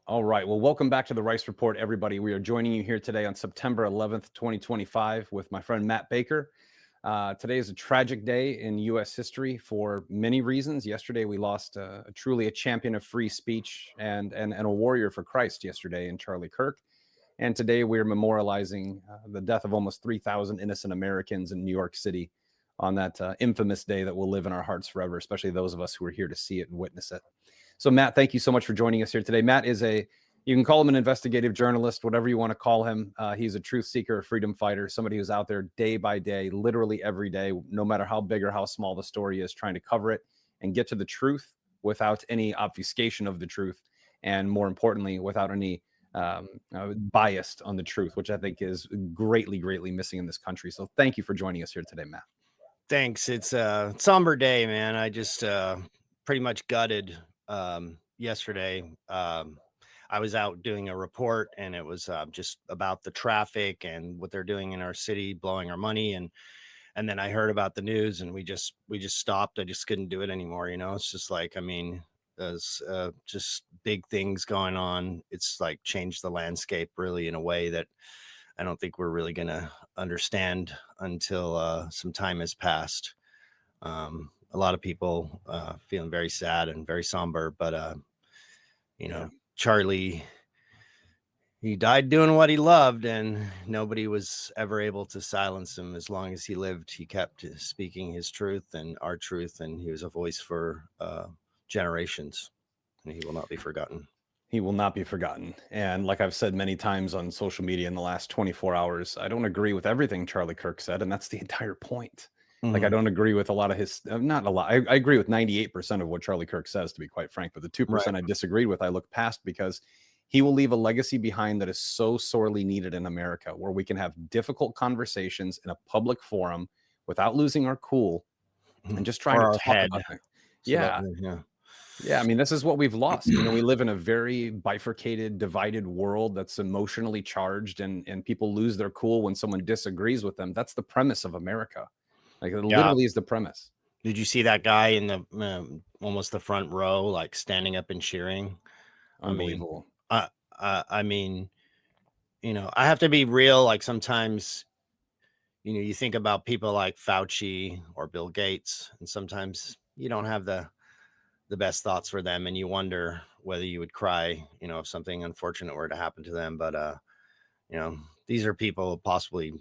All right. Well, welcome back to the Rice Report, everybody. We are joining you here today on September 11th, 2025, with my friend Matt Baker. Today is a tragic day in U.S. history for many reasons. Yesterday, we lost truly a champion of free speech and a warrior for Christ yesterday in Charlie Kirk. And today, we're memorializing the death of almost 3,000 innocent Americans in New York City on that infamous day that will live in our hearts forever, especially those of us who are here to see it and witness it. So, Matt, thank you so much for joining us here today. Matt is you can call him an investigative journalist, whatever you want to call him. He's a truth seeker, a freedom fighter, somebody who's out there day by day, literally every day, no matter how big or how small the story is, trying to cover it and get to the truth without any obfuscation of the truth. And more importantly, without any biased on the truth, which I think is greatly, greatly missing in this country. So thank you for joining us here today, Matt. Thanks. It's a somber day, man. I just pretty much gutted yesterday. I was out doing a report, and it was just about the traffic and what they're doing in our city, blowing our money, and then I heard about the news, and we just stopped. I just couldn't do it anymore. It's just like, I mean, there's just big things going on. It's like changed the landscape really in a way that I don't think we're really going to understand until some time has passed. A lot of people feeling very sad and very somber, but Yeah. Charlie, he died doing what he loved, and nobody was ever able to silence him. As long as he lived, he kept speaking his truth and our truth, and he was a voice for generations, and he will not be forgotten. He will not be forgotten. And like I've said many times on social media in the last 24 hours, I don't agree with everything Charlie Kirk said. And that's the entire point. Like, I Mhm. don't agree with a lot of his, not a lot. I agree with 98% of what Charlie Kirk says, to be quite frank. But the Right. 2% I disagreed with, I look past because he will leave a legacy behind that is so sorely needed in America, where we can have difficult conversations in a public forum without losing our cool and just trying Or to our talk head. about things. So that, Yeah. yeah. Yeah, I mean, this is what we've lost. We live in a very bifurcated, divided world that's emotionally charged, and people lose their cool when someone disagrees with them. That's the premise of America. Like, it Yeah. literally is the premise. Did you see that guy in the almost the front row, like standing up and cheering? I mean, Unbelievable. I mean, I have to be real. Like sometimes, you think about people like Fauci or Bill Gates, and sometimes you don't have the best thoughts for them, and you wonder whether you would cry, if something unfortunate were to happen to them. But you know, these are people possibly,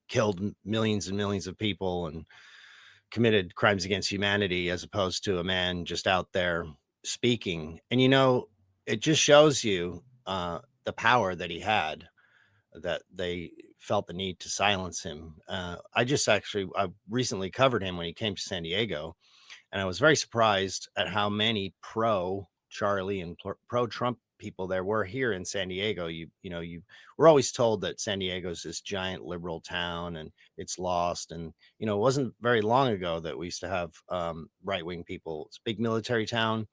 killed millions and millions of people and committed crimes against humanity, as opposed to a man just out there speaking. And it just shows you the power that he had, that they felt the need to silence him. I recently covered him when he came to San Diego, and I was very surprised at how many pro Charlie and pro Trump people there were here in San Diego. You we're always told that San Diego's this giant liberal town and it's lost. And it wasn't very long ago that we used to have right wing people. It's a big military town.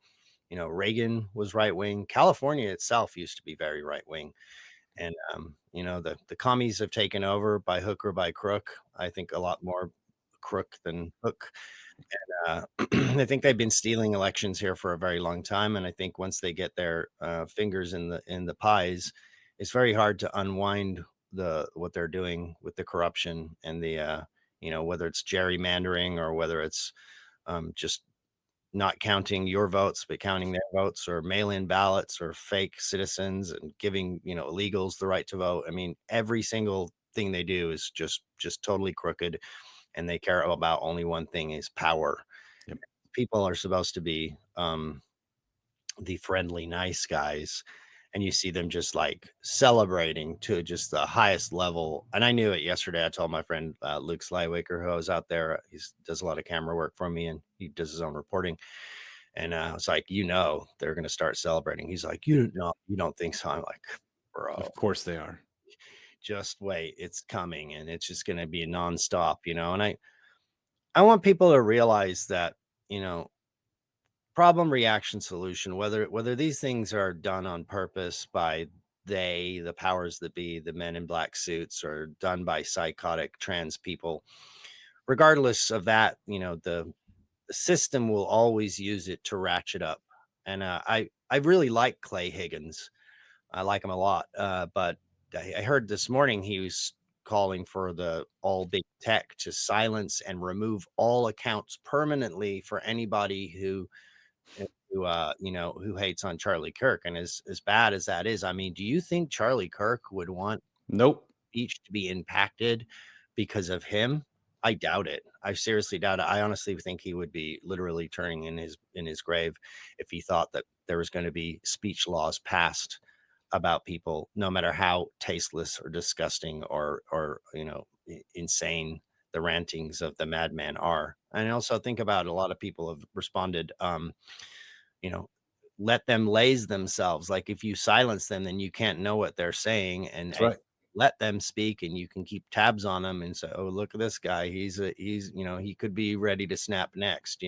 Reagan was right wing. California itself used to be very right wing. And the commies have taken over by hook or by crook. I think a lot more crook than hook. I think they've been stealing elections here for a very long time, and I think once they get their fingers in the pies, it's very hard to unwind what they're doing with the corruption and the whether it's gerrymandering or whether it's just not counting your votes but counting their votes, or mail-in ballots, or fake citizens, and giving illegals the right to vote. I mean, every single thing they do is just totally crooked, and they care about only one thing: is power. Yep. People are supposed to be the friendly, nice guys, and you see them just like celebrating to just the highest level. And I knew it yesterday. I told my friend Luke Slywaker, who I was out there. He does a lot of camera work for me, and he does his own reporting. And I was like, they're going to start celebrating. He's like, you don't think so? I'm like, bro, Of course they are. just wait, it's coming, and it's just going to be nonstop. And I want people to realize that, you know, problem, reaction, solution, whether these things are done on purpose by the powers that be, the men in black suits, or done by psychotic trans people, regardless of that, the system will always use it to ratchet up And I really like Clay Higgins. I like him a lot. But I heard this morning he was calling for the all big tech to silence and remove all accounts permanently for anybody who hates on Charlie Kirk. And as bad as that is, I mean, do you think Charlie Kirk would want Nope. speech to be impacted because of him? I doubt it. I seriously doubt it. I honestly think he would be literally turning in his grave if he thought that there was going to be speech laws passed about people, no matter how tasteless or disgusting or insane the rantings of the madman are. And I also think about a lot of people have responded, you know, let them laze themselves. Like if you silence them, then you can't know what they're saying, and That's right. let them speak, and you can keep tabs on them and say, "Oh, look at this guy. He could be ready to snap next."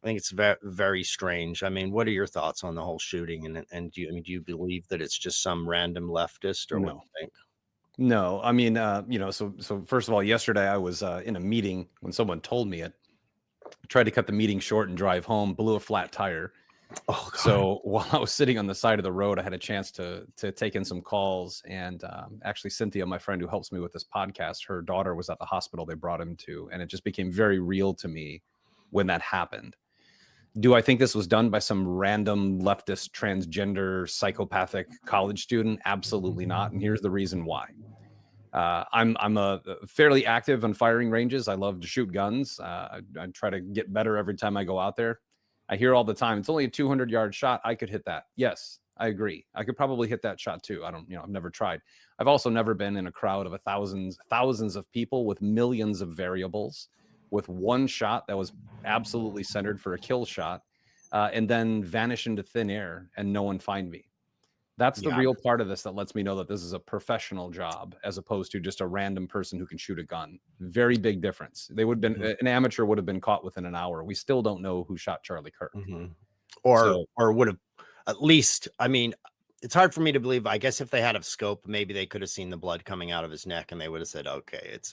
I think it's very very strange. I mean, what are your thoughts on the whole shooting? And do you believe that it's just some random leftist, or what do No. you think? No. I mean, so first of all, yesterday I was in a meeting when someone told me it. Tried to cut the meeting short and drive home, blew a flat tire. Oh God. So while I was sitting on the side of the road, I had a chance to take in some calls. And actually, Cynthia, my friend who helps me with this podcast, her daughter was at the hospital they brought him to, and it just became very real to me when that happened. Do I think this was done by some random leftist transgender psychopathic college student? Absolutely not. And here's the reason why. I'm a fairly active on firing ranges. I love to shoot guns. I try to get better every time I go out there. I hear all the time, it's only a 200-yard shot. I could hit that. Yes, I agree. I could probably hit that shot too. I've never tried. I've also never been in a crowd of thousands of people with millions of variables with one shot that was absolutely centered for a kill shot, and then vanish into thin air and no one find me. That's the Yeah. real part of this that lets me know that this is a professional job as opposed to just a random person who can shoot a gun. Very big difference. They would have been Mhm, an amateur would have been caught within an hour. We still don't know who shot Charlie Kirk. mhm. So Or would have at least. I mean, it's hard for me to believe. I guess if they had a scope, maybe they could have seen the blood coming out of his neck, and they would have said, "Okay, it's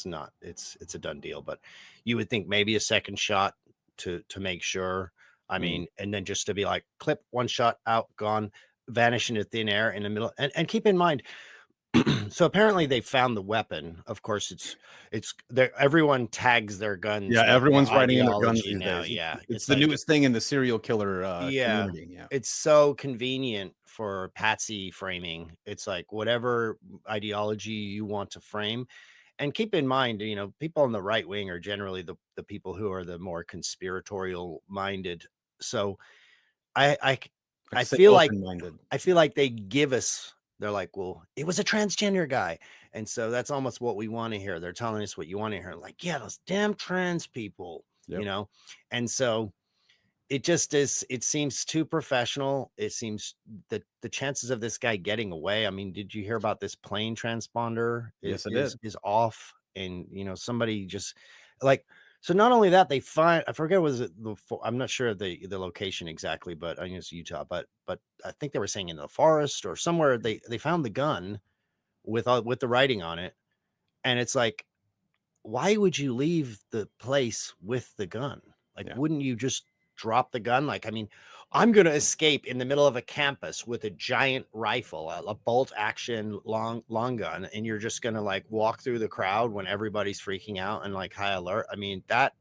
not, it's a done deal." But you would think maybe a second shot to make sure. I mm, mean, and then just to be like, clip one shot out, gone, vanish into thin air in the middle. And keep in mind, so apparently they found the weapon. Of course, it's there. Everyone tags their guns yeah, with their everyone's writing in their guns ideology these now. days. Yeah, It's it's the like newest thing in the serial killer yeah, community. Yeah. it's so convenient for patsy framing. It's like whatever ideology you want to frame. And keep in mind, people on the right wing are generally the people who are the more conspiratorial minded. So I I c- I I could say feel like open-minded. they give us. They're like, well, it was a transgender guy, and so that's almost what we want to hear. They're telling us what you want to hear. Like, yeah, those damn trans people, Yep. and so it just is. It seems too professional. It seems that the chances of this guy getting away. I mean, did you hear about this plane transponder Yes, I did. is off, and somebody just like. So not only that, they find, I forget, was it I'm not sure the location exactly, but I think it's Utah. But I think they were saying in the forest or somewhere they found the gun with the writing on it, and it's like, why would you leave the place with the gun? Like, Yeah. wouldn't you just drop the gun? Like, I mean, I'm going to escape in the middle of a campus with a giant rifle, a bolt action long gun, and you're just going to like walk through the crowd when everybody's freaking out and like high alert. I mean, that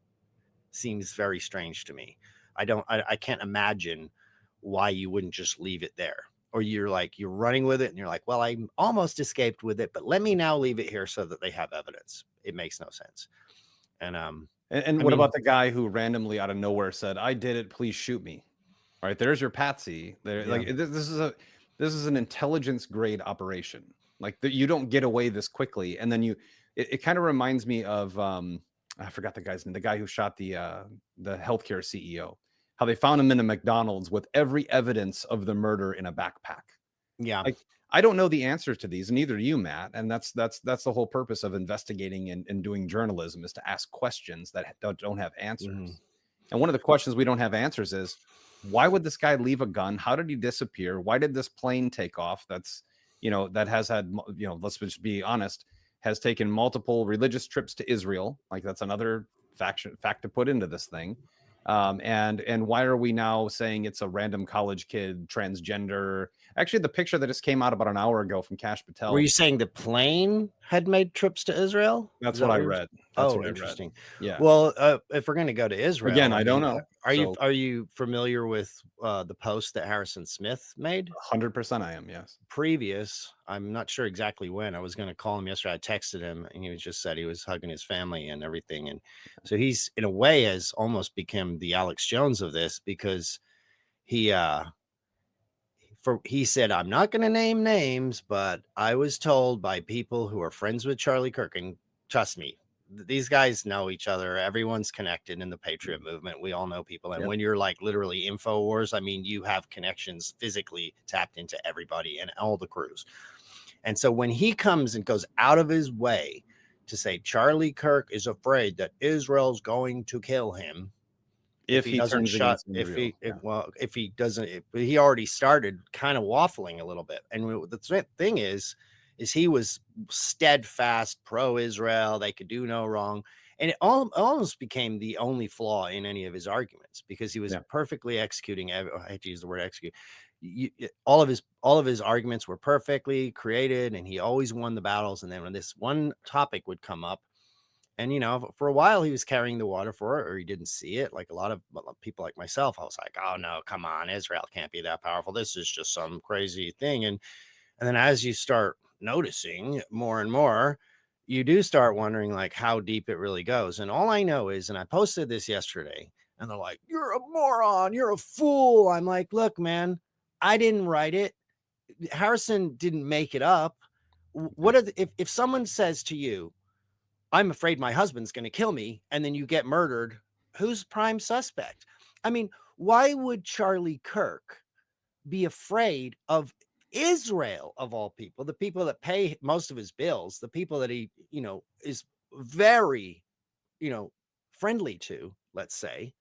seems very strange to me. I can't imagine why you wouldn't just leave it there. Or you're running with it and you're like, well, I almost escaped with it, but let me now leave it here so that they have evidence. It makes no sense. And And I what about mean, the guy who randomly out of nowhere said, "I did it, please shoot me." All right, there's your patsy. There, yeah, like this is an intelligence grade operation. Like you don't get away this quickly, and then it kind of reminds me of I forgot the guy's name, the guy who shot the healthcare CEO. How they found him in a McDonald's with every evidence of the murder in a backpack. yeah, Like I don't know the answers to these, neither do you, Matt. And that's the whole purpose of investigating and doing journalism is to ask questions that don't have mhm, answers. And one of the questions we don't have answers is why would this guy leave a gun? How did he disappear? Why did this plane take off? That's, that has had, let's just be honest, has taken multiple religious trips to Israel. Like that's another fact to put into this thing. And why are we now saying it's a random college kid, transgender? Actually, the picture that just came out about an hour ago from Kash Were Patel. you saying the plane had made trips to Israel? Is That's that what I what you're? read. That's Oh, what I read. interesting. Yeah. Well, if we're going to go to Again, Israel, I I don't mean, know. So are you familiar with the post that Harrison Smith made? 100% I am. Yes. Previous, I'm not sure exactly when. I was going to call him yesterday. I texted him, and he was just said he was hugging his family and everything. And so he's in a way has almost become the Alex Jones of this, because he he said, I'm not going to name names, but I was told by people who are friends with Charlie Kirk, and trust me, these guys know each other. Everyone's connected in the Patriot movement. We all know people. And Yep. when you're like literally InfoWars, I mean, you have connections physically tapped into everybody and all the crews. And so when he comes and goes out of his way to say Charlie Kirk is afraid that Israel's going to kill him if If he he doesn't turns shut, against Israel. Yeah. if he doesn't, he already started kind of waffling a little bit. And the thing is he was steadfast pro-Israel. They could do no wrong. And it almost became the only flaw in any of his arguments, because he was Yeah. perfectly executing. I hate to use the word execute. All of his arguments were perfectly created, and he always won the battles. And then when this one topic would come up, and, for a while he was carrying the water for it, or he didn't see it. Like a lot of people like myself, I was like, oh no, come on, Israel can't be that powerful. This is just some crazy thing. And then as you start noticing more and more, you do start wondering like how deep it really goes. And all I know is, and I posted this yesterday, and they're like, you're a moron, you're a fool. I'm like, look, man, I didn't write it. Harrison didn't make it up. What are if someone says to you, I'm afraid my husband's going to kill me, and then you get murdered, who's prime suspect? I mean, why would Charlie Kirk be afraid of Israel, of all people, the people that pay most of his bills, the people that he, is very, friendly to, let's say,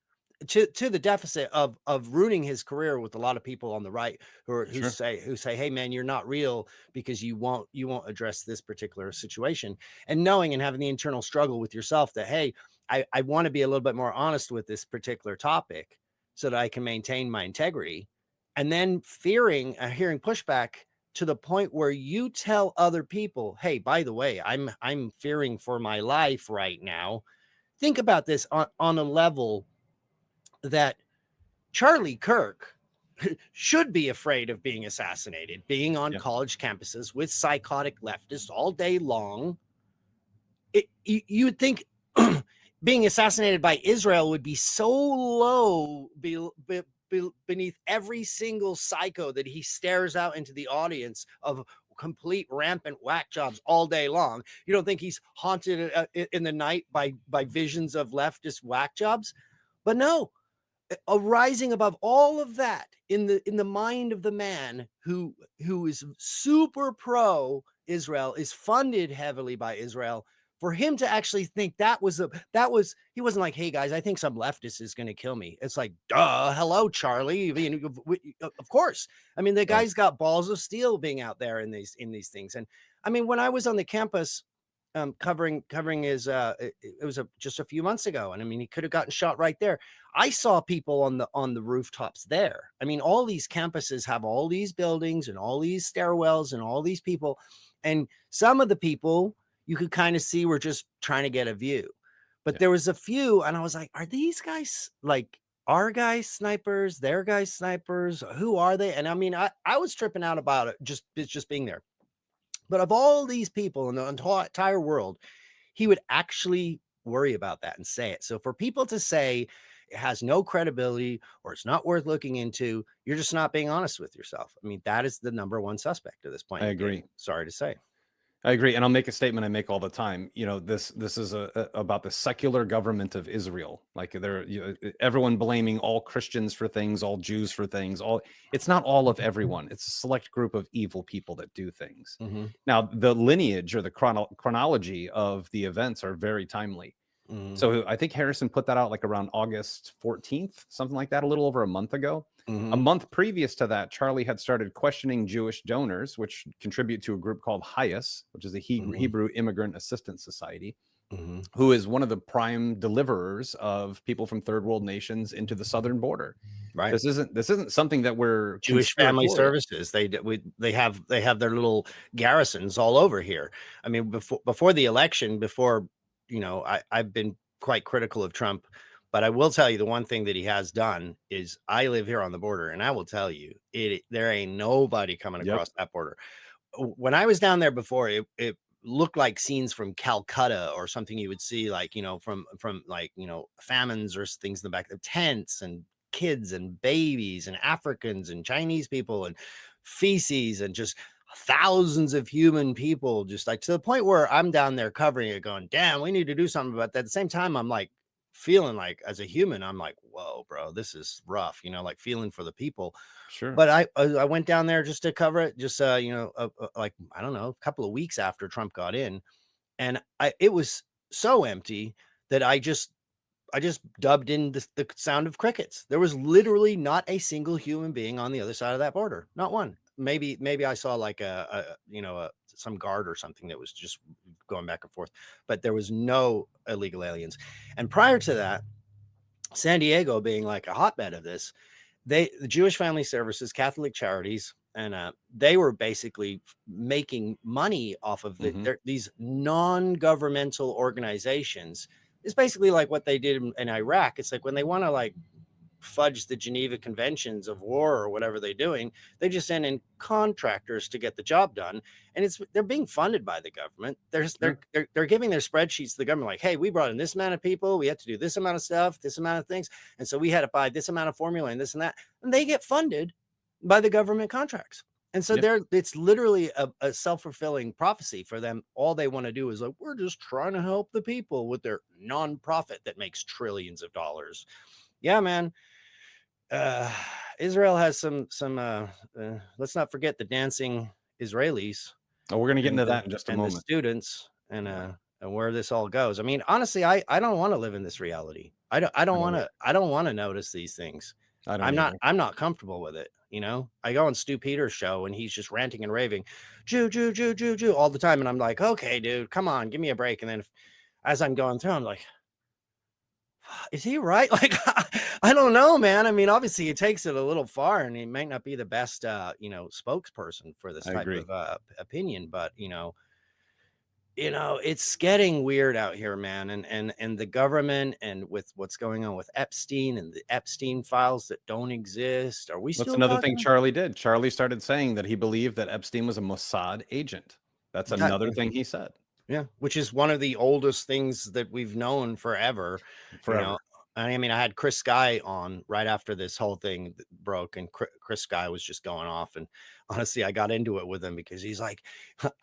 to the deficit of ruining his career with a lot of people on the right who Sure. say, hey man, you're not real because you won't address this particular situation. And knowing and having the internal struggle with yourself that, hey, I want to be a little bit more honest with this particular topic so that I can maintain my integrity. And then hearing pushback to the point where you tell other people, hey, by the way, I'm fearing for my life right now. Think about this on a level that Charlie Kirk should be afraid of being assassinated, being on Yeah. college campuses with psychotic leftists all day long. You would think being assassinated by Israel would be so low beneath every single psycho that he stares out into the audience of complete rampant whack jobs all day long. You don't think he's haunted in the night by visions of leftist whack jobs? But no, arising above all of that in the mind of the man who is super pro Israel, is funded heavily by Israel, for him to actually think he wasn't like, hey guys, I think some leftist is going to kill me. It's like, duh, hello Charlie. I mean, of course. I mean, the Right. guy's got balls of steel being out there in these things. And I mean, when I was on the campus covering his it was just a few months ago, and I mean, he could have gotten shot right there. I saw people on the rooftops there. I mean, all these campuses have all these buildings and all these stairwells and all these people, and some of the people you could kind of see were just trying to get a view, but Yeah. there was a few, and I was like, are these guys like our guys snipers, their guys snipers? Who are they? And I mean, I was tripping out about it, just being there. But of all these people in the entire world, he would actually worry about that and say it. So for people to say it has no credibility or it's not worth looking into, you're just not being honest with yourself. I mean, that is the number one suspect at this point I in the game. agree. Sorry to say. I agree, and I'll make a statement I make all the time. This is about the secular government of Israel. Like everyone blaming all Christians for things, all Jews for things. It's not all of everyone. It's a select group of evil people that do things. Mm-hmm. Now, the lineage or the chronology of the events are very timely. Mm-hmm. So I think Harrison put that out like around August 14th, something like that, a little over a month ago. Mm-hmm. A month previous to that, Charlie had started questioning Jewish donors, which contribute to a group called HIAS, which is the Hebrew Immigrant Assistance Society. Mhm. who is one of the prime deliverers of people from third world nations into the southern border. Right. This isn't something that we're Jewish Family conspiratorial. Services. They have their little garrisons all over here. I mean, before the election, before, I've been quite critical of Trump, but I will tell you the one thing that he has done is I live here on the border, and I will tell you, there ain't nobody coming Yep. across that border. When I was down there before, it looked like scenes from Calcutta or something you would see, like, from like, famines or things in the back of tents, and kids and babies and Africans and Chinese people and feces, and just thousands of human people, just like, to the point where I'm down there covering it going, damn, we need to do something about that. At the same time, I'm like feeling like, as a human, I'm like, whoa, bro, this is rough, like feeling for the people. Sure. But I went down there just to cover it, just like, I don't know, a couple of weeks after Trump got in, and it was so empty that I just dubbed in the sound of crickets. There was literally not a single human being on the other side of that border, not one. Maybe I saw like some guard or something that was just going back and forth, but there was no illegal aliens. And prior to that, San Diego being like a hotbed of this, the Jewish Family Services, Catholic Charities, and they were basically making money off of these non-governmental organizations. It's basically like what they did in Iraq. It's like when they want to like fudge the Geneva Conventions of war or whatever they're doing, they just send in contractors to get the job done, and they're being funded by the government. They're giving their spreadsheets to the government, like, hey, we brought in this amount of people, we had to do this amount of stuff, this amount of things, and so we had to buy this amount of formula and this and that, and they get funded by the government contracts. And so Yeah. it's literally a self-fulfilling prophecy for them. All they want to do is like, we're just trying to help the people with their nonprofit that makes trillions of dollars. Yeah, man. uh Israel has some let's not forget the dancing Israelis Oh, we're gonna get into that in just a and the moment. students, Yeah. and where this all goes. I mean, honestly, I don't want to live in this reality. I I don't don't want either. to I don't want to notice these things. I don't either. I'm not comfortable with it. I go on Stu Peters' show and he's just ranting and raving, Jew, Jew, Jew, Jew, Jew, all the time. And I'm like, okay, dude, come on, give me a break. And then as I'm going through, I'm like, is he right? Like, I don't know, man. I mean, obviously he takes it a little far and he might not be the best, spokesperson for this I type agree. of opinion, but it's getting weird out here, man. And the government, and with what's going on with Epstein and the Epstein files that don't exist. Are we That's still another thing talking? Charlie did. Charlie started saying that he believed that Epstein was a Mossad agent. That's Yeah, another thing he said. yeah, which is one of the oldest things that we've known forever, you know. Forever. I mean, I had Chris Sky on right after this whole thing broke, and Chris Sky was just going off. And honestly, I got into it with him because he's like,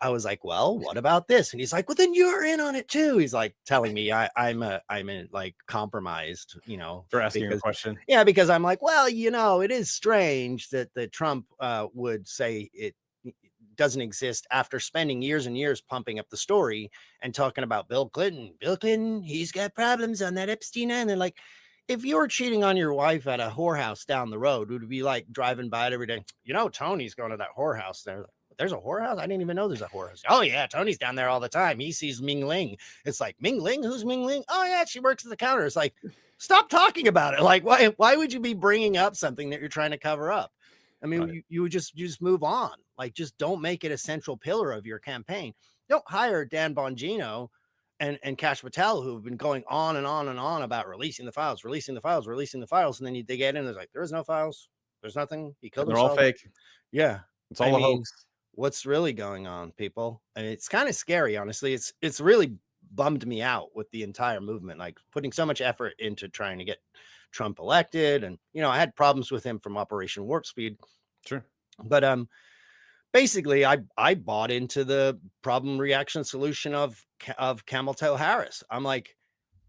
I was like, well, what about this? And he's like, well, then you're in on it too. He's like telling me I'm in like compromised, For asking a because question. yeah, because I'm like, well, it is strange that the Trump would say it doesn't exist after spending years and years pumping up the story and talking about Bill Clinton. Bill Clinton, he's got problems on that Epstein end. And like, if you were cheating on your wife at a whorehouse down the road, would be like driving by it every day. Tony's going to that whorehouse there. There's a whorehouse? I didn't even know there's a whorehouse. Oh, yeah, Tony's down there all the time. He sees Ming Ling. It's like, Ming Ling? Who's Ming Ling? Oh, yeah, she works at the counter. It's like, stop talking about it. Like, why would you be bringing up something that you're trying to cover up? I mean, Right. you would you just move on. Like, just don't make it a central pillar of your campaign. Don't hire Dan Bongino and Cash Patel, who've been going on and on and on about releasing the files, releasing the files, releasing the files. And then they get in, there's like, there's no files. There's nothing. He killed They're all himself. fake. Yeah. It's I all a mean, hoax. what's really going on, people? And it's kind of scary, honestly. It's really bummed me out with the entire movement, like putting so much effort into trying to get Trump elected. And, I had problems with him from Operation Warp Speed. Sure. But basically I bought into the problem reaction solution of Camel Toe Harris. I'm like,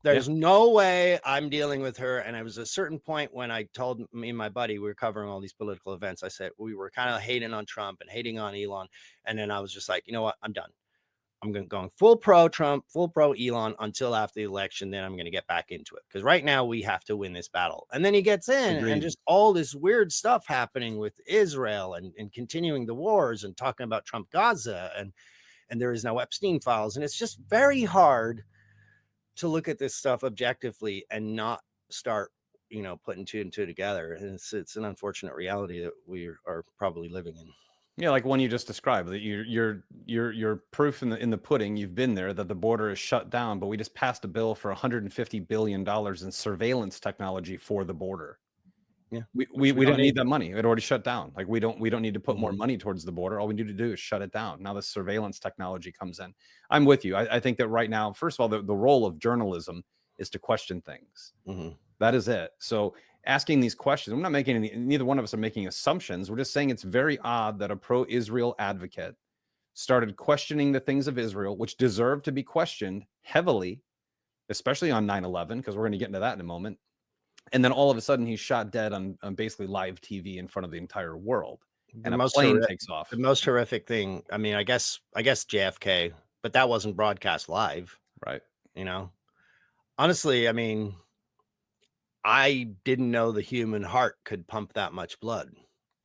Yeah. there's no way I'm dealing with her. And it was a certain point when I told me and my buddy, we were covering all these political events. I said, we were kind of hating on Trump and hating on Elon. And then I was just like, you know what? I'm done. I'm going full pro Trump, full pro Elon until after the election. Then I'm going to get back into it. Because right now we have to win this battle. And then he gets in and Agreed. just all this weird stuff happening with Israel and continuing the wars and talking about Trump Gaza and there is no Epstein files. And it's just very hard to look at this stuff objectively and not start, putting two and two together. And it's an unfortunate reality that we are probably living in. Yeah, like one you just described, that you're proof in the pudding. You've been there that the border is shut down, but we just passed a bill for $150 billion in surveillance technology for the border. Yeah, We we don't didn't need need. that money. It already shut down. Like we don't need to put more Mhm. money towards the border. All we need to do is shut it down. Now the surveillance technology comes in. I'm with you. I think that right now, first of all, the role of journalism is to question things. Mhm. That is it. So asking these questions, we're not making any, neither one of us are making assumptions. We're just saying it's very odd that a pro-Israel advocate started questioning the things of Israel, which deserve to be questioned heavily, especially on 9/11, because we're going to get into that in a moment. And then all of a sudden he's shot dead on basically live TV in front of the entire world. The And a most plane horrific, takes off. the most horrific thing. I mean, I guess JFK, but that wasn't broadcast live. Right. You know, honestly, I mean, I didn't know the human heart could pump that much blood.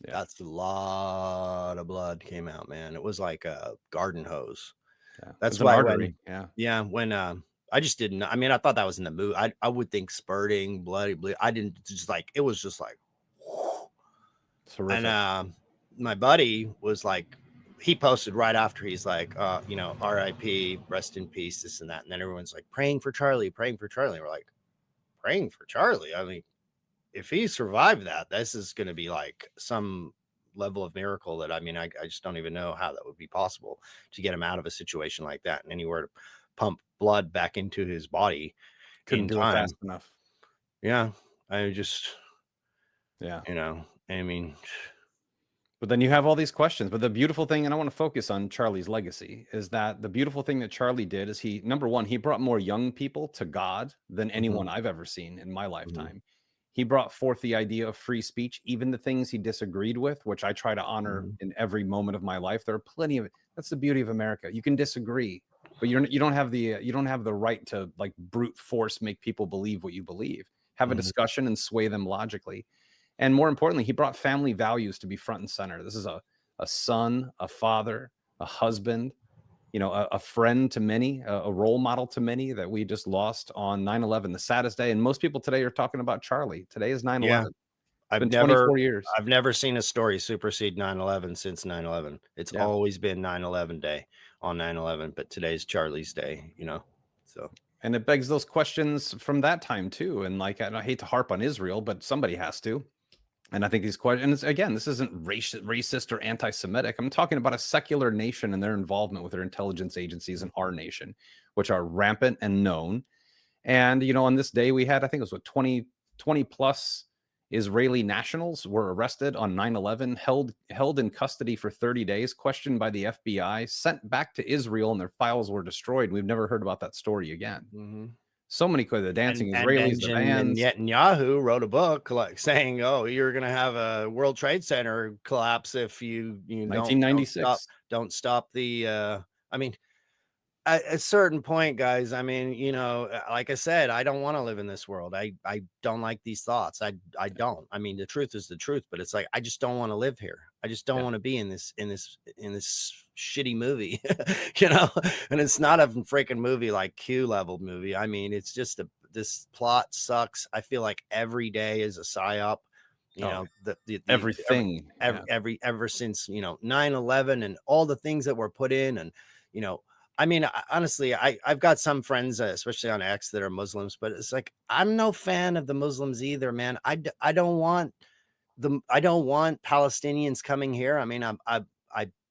Yeah. That's a lot of blood came out, man. It was like a garden hose. Yeah. That's It's an why artery. Yeah. when I just didn't. I mean, I thought that was in the movie. I would think spurting, bloody, bleed. I didn't just like it was just like, It's and horrific. my buddy was like, he posted right after he's like, R.I.P. Rest in peace, this and that, and then everyone's like praying for Charlie, praying for Charlie. We're like, praying for Charlie. I mean, if he survived that, this is going to be like some level of miracle that I mean, I just don't even know how that would be possible to get him out of a situation like that and anywhere to pump blood back into his body Couldn't in do it time. fast enough. Yeah. I just, Yeah. I mean, But then you have all these questions. But the beautiful thing, and I want to focus on Charlie's legacy, is that the beautiful thing that Charlie did is number one, he brought more young people to God than anyone I've ever seen in my lifetime. He brought forth the idea of free speech, even the things he disagreed with, which I try to honor in every moment of my life. There are plenty of, that's the beauty of America. You can disagree, but you don't have the right to like brute force make people believe what you believe. Have a discussion and sway them logically. And more importantly, he brought family values to be front and center. This is a son, a father, a husband, a friend to many, a role model to many that we just lost on 9/11, the saddest day. And most people today are talking about Charlie. Today is 9/11. yeah, It's been 24 years. I've never seen a story supersede 9/11 since 9/11. It's Yeah. always been 9/11 day on 9/11, but today's Charlie's day, so. And it begs those questions from that time too. And like, I hate to harp on Israel, but somebody has to. And I think these questions, again, this isn't racist or anti-Semitic. I'm talking about a secular nation and their involvement with their intelligence agencies in our nation, which are rampant and known. And, on this day we had, I think it was 20 plus Israeli nationals were arrested on 9/11, held in custody for 30 days, questioned by the FBI, sent back to Israel, and their files were destroyed. We've never heard about that story again. So many, the dancing And Israelis, the Benjamin vans. Netanyahu wrote a book like saying, "Oh, you're going to have a World Trade Center collapse if you $1996. don't stop the." I mean, at a certain point, guys. I mean, like I said, I don't want to live in this world. I don't like these thoughts. I don't. I mean, the truth is the truth, but it's like I just don't want to live here. I just don't Yeah. want to be in this shitty movie, And it's not a freaking movie like Q level movie. I mean, it's just this plot sucks. I feel like every day is a psyop. Everything. Ever since 9/11 and all the things that were put in, and I mean, honestly, I've got some friends, especially on X, that are Muslims, but it's like I'm no fan of the Muslims either, man. I don't want Palestinians coming here. I mean, I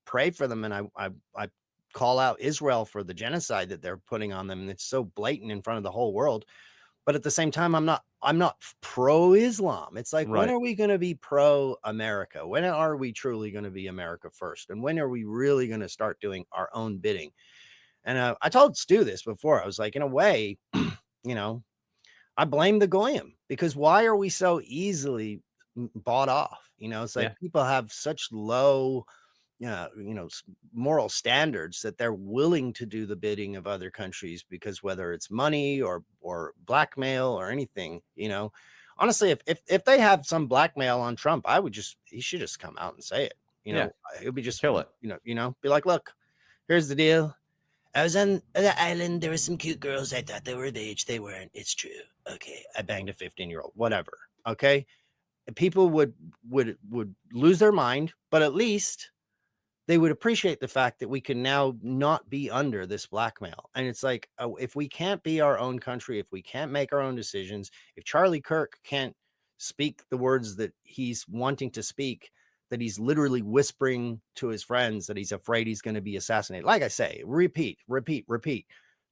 pray for them, and I call out Israel for the genocide that they're putting on them, and it's so blatant in front of the whole world. But at the same time, I'm not pro-Islam. It's like, when Right. are we going to be pro-America? When are we truly going to be America first? And when are we really going to start doing our own bidding? And I told Stu this before. I was like, in a way, I blame the Goyim, because why are we so easily bought off? It's like people have such low, moral standards that they're willing to do the bidding of other countries, because whether it's money or blackmail or anything, honestly, if they have some blackmail on Trump, he should just come out and say it. It would be just, Kill it. be like, look, here's the deal. I was on the island. There were some cute girls. I thought they were of age. They weren't. It's true. Okay. I banged a 15-year-old. Whatever. Okay. People would lose their mind, but at least they would appreciate the fact that we can now not be under this blackmail. And it's like, if we can't be our own country, if we can't make our own decisions, if Charlie Kirk can't speak the words that he's wanting to speak, that he's literally whispering to his friends that he's afraid he's going to be assassinated. Like I say, repeat,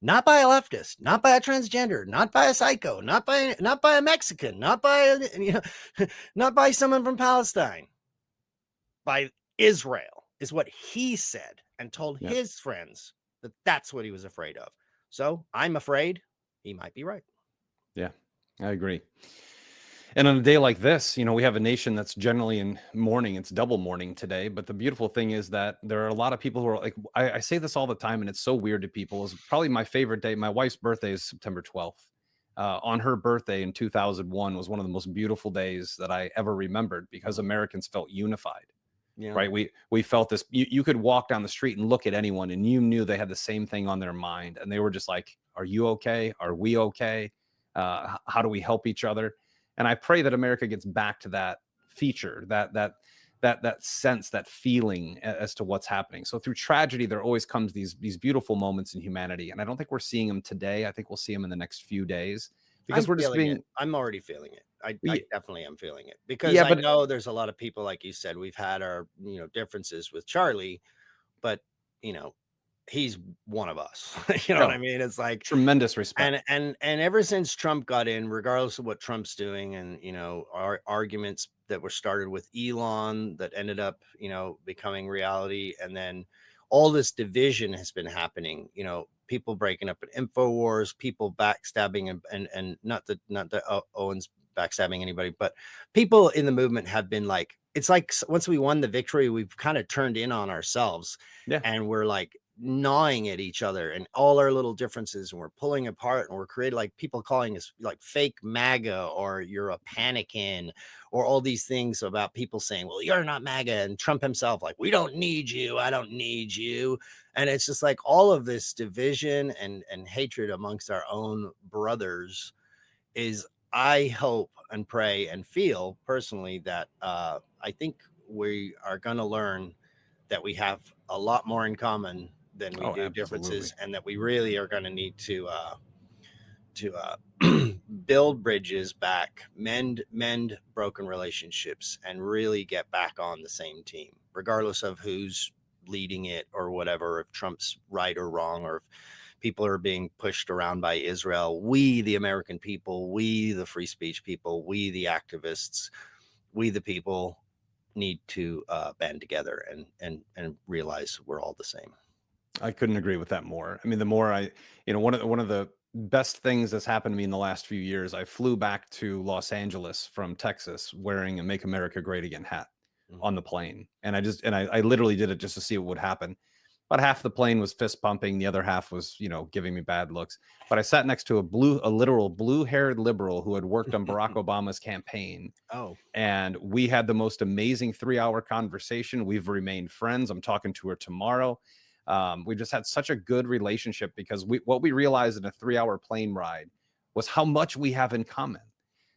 not by a leftist, not by a transgender, not by a psycho, not by a Mexican, not by, not by someone from Palestine, by Israel, is what he said and told his friends that that's what he was afraid of. So I'm afraid he might be right. Yeah, I agree. And on a day like this, we have a nation that's generally in mourning. It's double mourning today. But the beautiful thing is that there are a lot of people who are like, I say this all the time, and it's so weird to people. It's probably my favorite day. My wife's birthday is September 12th. On her birthday in 2001 was one of the most beautiful days that I ever remembered, because Americans felt unified. Yeah. Right. We felt this. You could walk down the street and look at anyone and you knew they had the same thing on their mind. And they were just like, are you okay? Are we okay? How do we help each other? And I pray that America gets back to that feature, that sense, that feeling as to what's happening. So through tragedy, there always comes these beautiful moments in humanity. And I don't think we're seeing them today. I think we'll see them in the next few days, because I'm already feeling it. I definitely am feeling it, because I know there's a lot of people, like you said, we've had our, differences with Charlie, but he's one of us. You know what I mean? It's like tremendous respect. And ever since Trump got in, regardless of what Trump's doing, and our arguments that were started with Elon that ended up, becoming reality, and then all this division has been happening. People breaking up at InfoWars, people backstabbing, and not that Owen's backstabbing anybody, but people in the movement have been like, it's like once we won the victory, we've kind of turned in on ourselves, and we're like gnawing at each other and all our little differences, and we're pulling apart, and we're creating, like, people calling us like fake MAGA, or you're a panikin, or all these things about people saying, well, you're not MAGA, and Trump himself like, we don't need you, I don't need you. And it's just like all of this division and hatred amongst our own brothers is, I hope and pray and feel personally that I think we are going to learn that we have a lot more in common than we do differences, and that we really are going to need to build bridges back, mend broken relationships, and really get back on the same team, regardless of who's leading it or whatever, if Trump's right or wrong, or if people are being pushed around by Israel. We, the American people, we, the free speech people, we, the activists, we, the people, need to band together and realize we're all the same. I couldn't agree with that more. I mean, the more one of the best things that's happened to me in the last few years, I flew back to Los Angeles from Texas wearing a Make America Great Again hat on the plane. And I literally did it just to see what would happen. About half the plane was fist pumping. The other half was, giving me bad looks. But I sat next to a literal blue-haired liberal who had worked on Barack Obama's campaign. Oh. And we had the most amazing 3-hour conversation. We've remained friends. I'm talking to her tomorrow. We just had such a good relationship, because what we realized in a 3-hour plane ride was how much we have in common.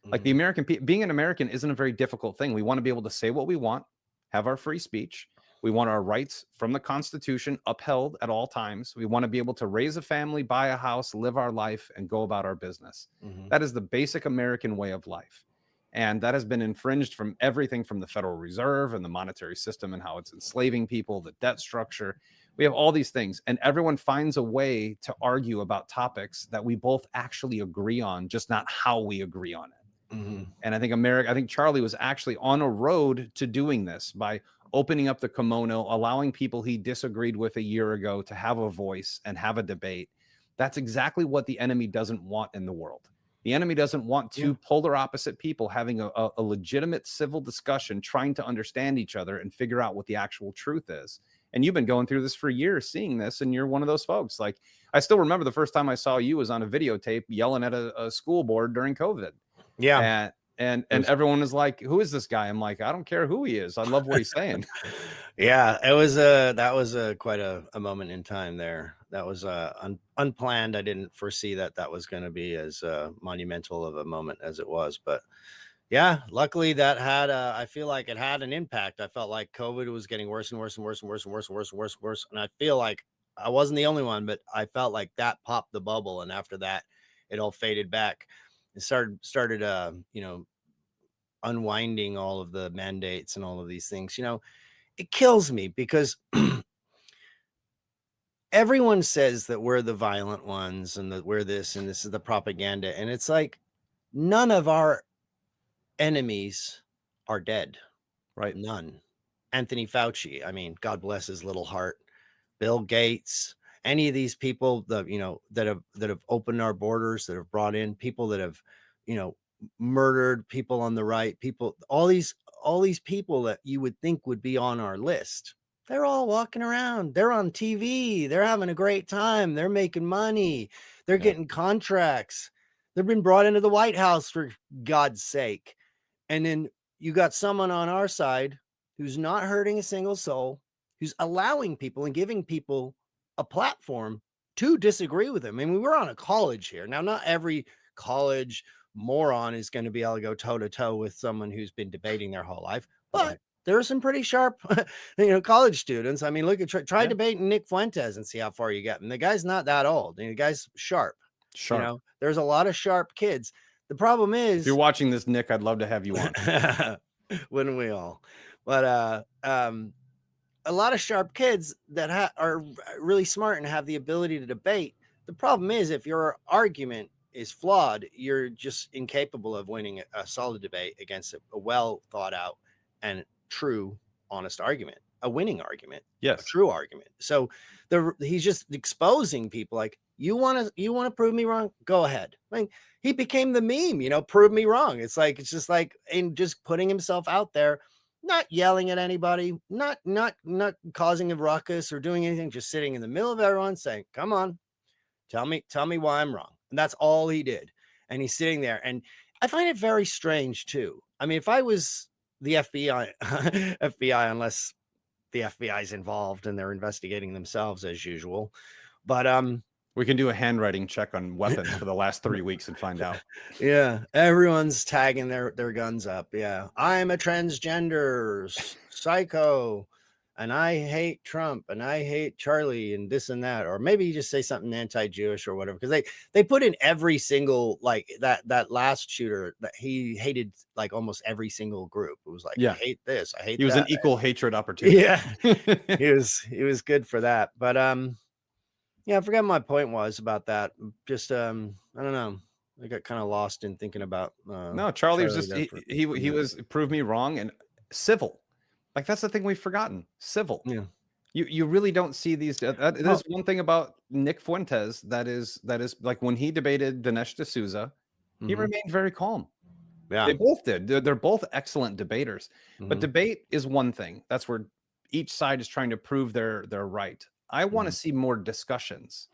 Like, the American being an American isn't a very difficult thing. We want to be able to say what we want, have our free speech. We want our rights from the Constitution upheld at all times. We want to be able to raise a family, buy a house, live our life, and go about our business. That is the basic American way of life. And that has been infringed from everything from the Federal Reserve and the monetary system and how it's enslaving people, the debt structure. We have all these things, and everyone finds a way to argue about topics that we both actually agree on, just not how we agree on it. And I think Charlie was actually on a road to doing this by opening up the kimono, allowing people he disagreed with a year ago to have a voice and have a debate. That's exactly what the enemy doesn't want in the world. The enemy doesn't want two polar opposite people having a legitimate civil discussion, trying to understand each other and figure out what the actual truth is. And you've been going through this for years, seeing this, and you're one of those folks. Like, I still remember the first time I saw you was on a videotape yelling at a school board during COVID. Yeah. And everyone was like, who is this guy? I'm like, I don't care who he is. I love what he's saying. Yeah, that was quite a moment in time there. That was unplanned. I didn't foresee that was going to be as monumental of a moment as it was. But yeah, luckily that had I feel like it had an impact. I felt like COVID was getting worse and worse and worse and worse and worse and worse and worse and worse. And I feel like I wasn't the only one, but I felt like that popped the bubble. And after that, it all faded back. It started unwinding all of the mandates and all of these things. It kills me because everyone says that we're the violent ones and that we're this and this is the propaganda. And it's like none of our enemies are dead. Right. None. Anthony Fauci, I mean, God bless his little heart. Bill Gates, any of these people that have opened our borders, that have brought in people that have, murdered people on the right, people, all these people that you would think would be on our list. They're all walking around. They're on TV. They're having a great time. They're making money. They're getting contracts. They've been brought into the White House, for God's sake. And then you got someone on our side who's not hurting a single soul, who's allowing people and giving people a platform to disagree with him. I mean, we're on a college here. Now, not every college moron is going to be able to go toe to toe with someone who's been debating their whole life, but there are some pretty sharp, college students. I mean, look at try debating Nick Fuentes and see how far you get. And the guy's not that old. The guy's sharp. There's a lot of sharp kids. The problem is, if you're watching this, Nick, I'd love to have you on. Wouldn't we all? But a lot of sharp kids that are really smart and have the ability to debate. The problem is, if your argument is flawed, you're just incapable of winning a solid debate against a well thought out and true, honest argument, a winning argument, a true argument. So he's just exposing people like, you want to prove me wrong? Go ahead. I mean, he became the meme, prove me wrong. It's just like in just putting himself out there, not yelling at anybody, not causing a ruckus or doing anything, just sitting in the middle of everyone saying, come on, tell me why I'm wrong. And that's all he did. And he's sitting there. And I find it very strange too. I mean, if I was the FBI, unless the FBI is involved and they're investigating themselves as usual, but we can do a handwriting check on weapons for the last 3 weeks and find out. Yeah, everyone's tagging their guns up. Yeah, I'm a transgender psycho, and I hate Trump, and I hate Charlie, and this and that. Or maybe you just say something anti-Jewish or whatever, because they put in every single, like that last shooter that he hated, like almost every single group. It was like, I hate this, I hate. He was an equal hatred opportunity. Yeah, he was good for that. But yeah, I forgot my point was about that. Just I don't know. I got kind of lost in thinking about. No, Charlie was just he was prove me wrong and civil. Like that's the thing we've forgotten. Civil. Yeah. You really don't see these. There's one thing about Nick Fuentes that is like when he debated Dinesh D'Souza, he remained very calm. Yeah, they both did. They're both excellent debaters. But debate is one thing. That's where each side is trying to prove their right. I want to see more discussions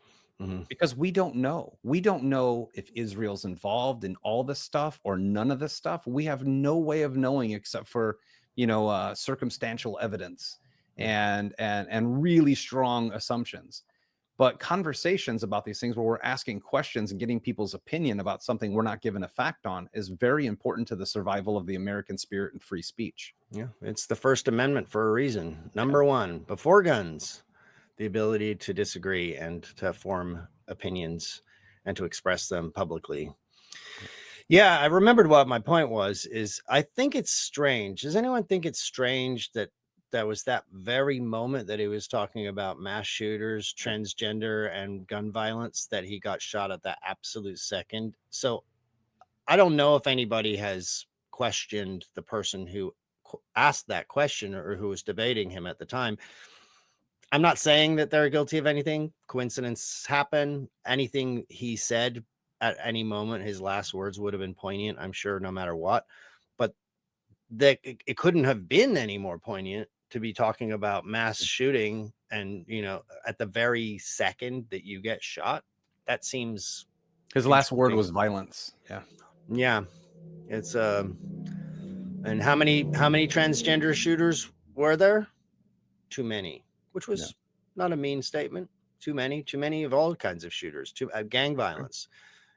because we don't know. We don't know if Israel's involved in all this stuff or none of this stuff. We have no way of knowing except for circumstantial evidence and really strong assumptions. But conversations about these things where we're asking questions and getting people's opinion about something we're not given a fact on is very important to the survival of the American spirit and free speech. Yeah, it's the First Amendment for a reason. Number one, before guns, the ability to disagree and to form opinions and to express them publicly. Yeah, I remembered what my point was, is I think it's strange. Does anyone think it's strange that was that very moment that he was talking about mass shooters, transgender, and gun violence, that he got shot at that absolute second? So I don't know if anybody has questioned the person who asked that question or who was debating him at the time. I'm not saying that they're guilty of anything. Coincidences happen. Anything he said at any moment, his last words would have been poignant, I'm sure, no matter what. But it couldn't have been any more poignant to be talking about mass shooting and, at the very second that you get shot. That seems... His last word was violence. Yeah. Yeah. It's and how many transgender shooters were there? Too many, which was not a mean statement. too many of all kinds of shooters, gang violence,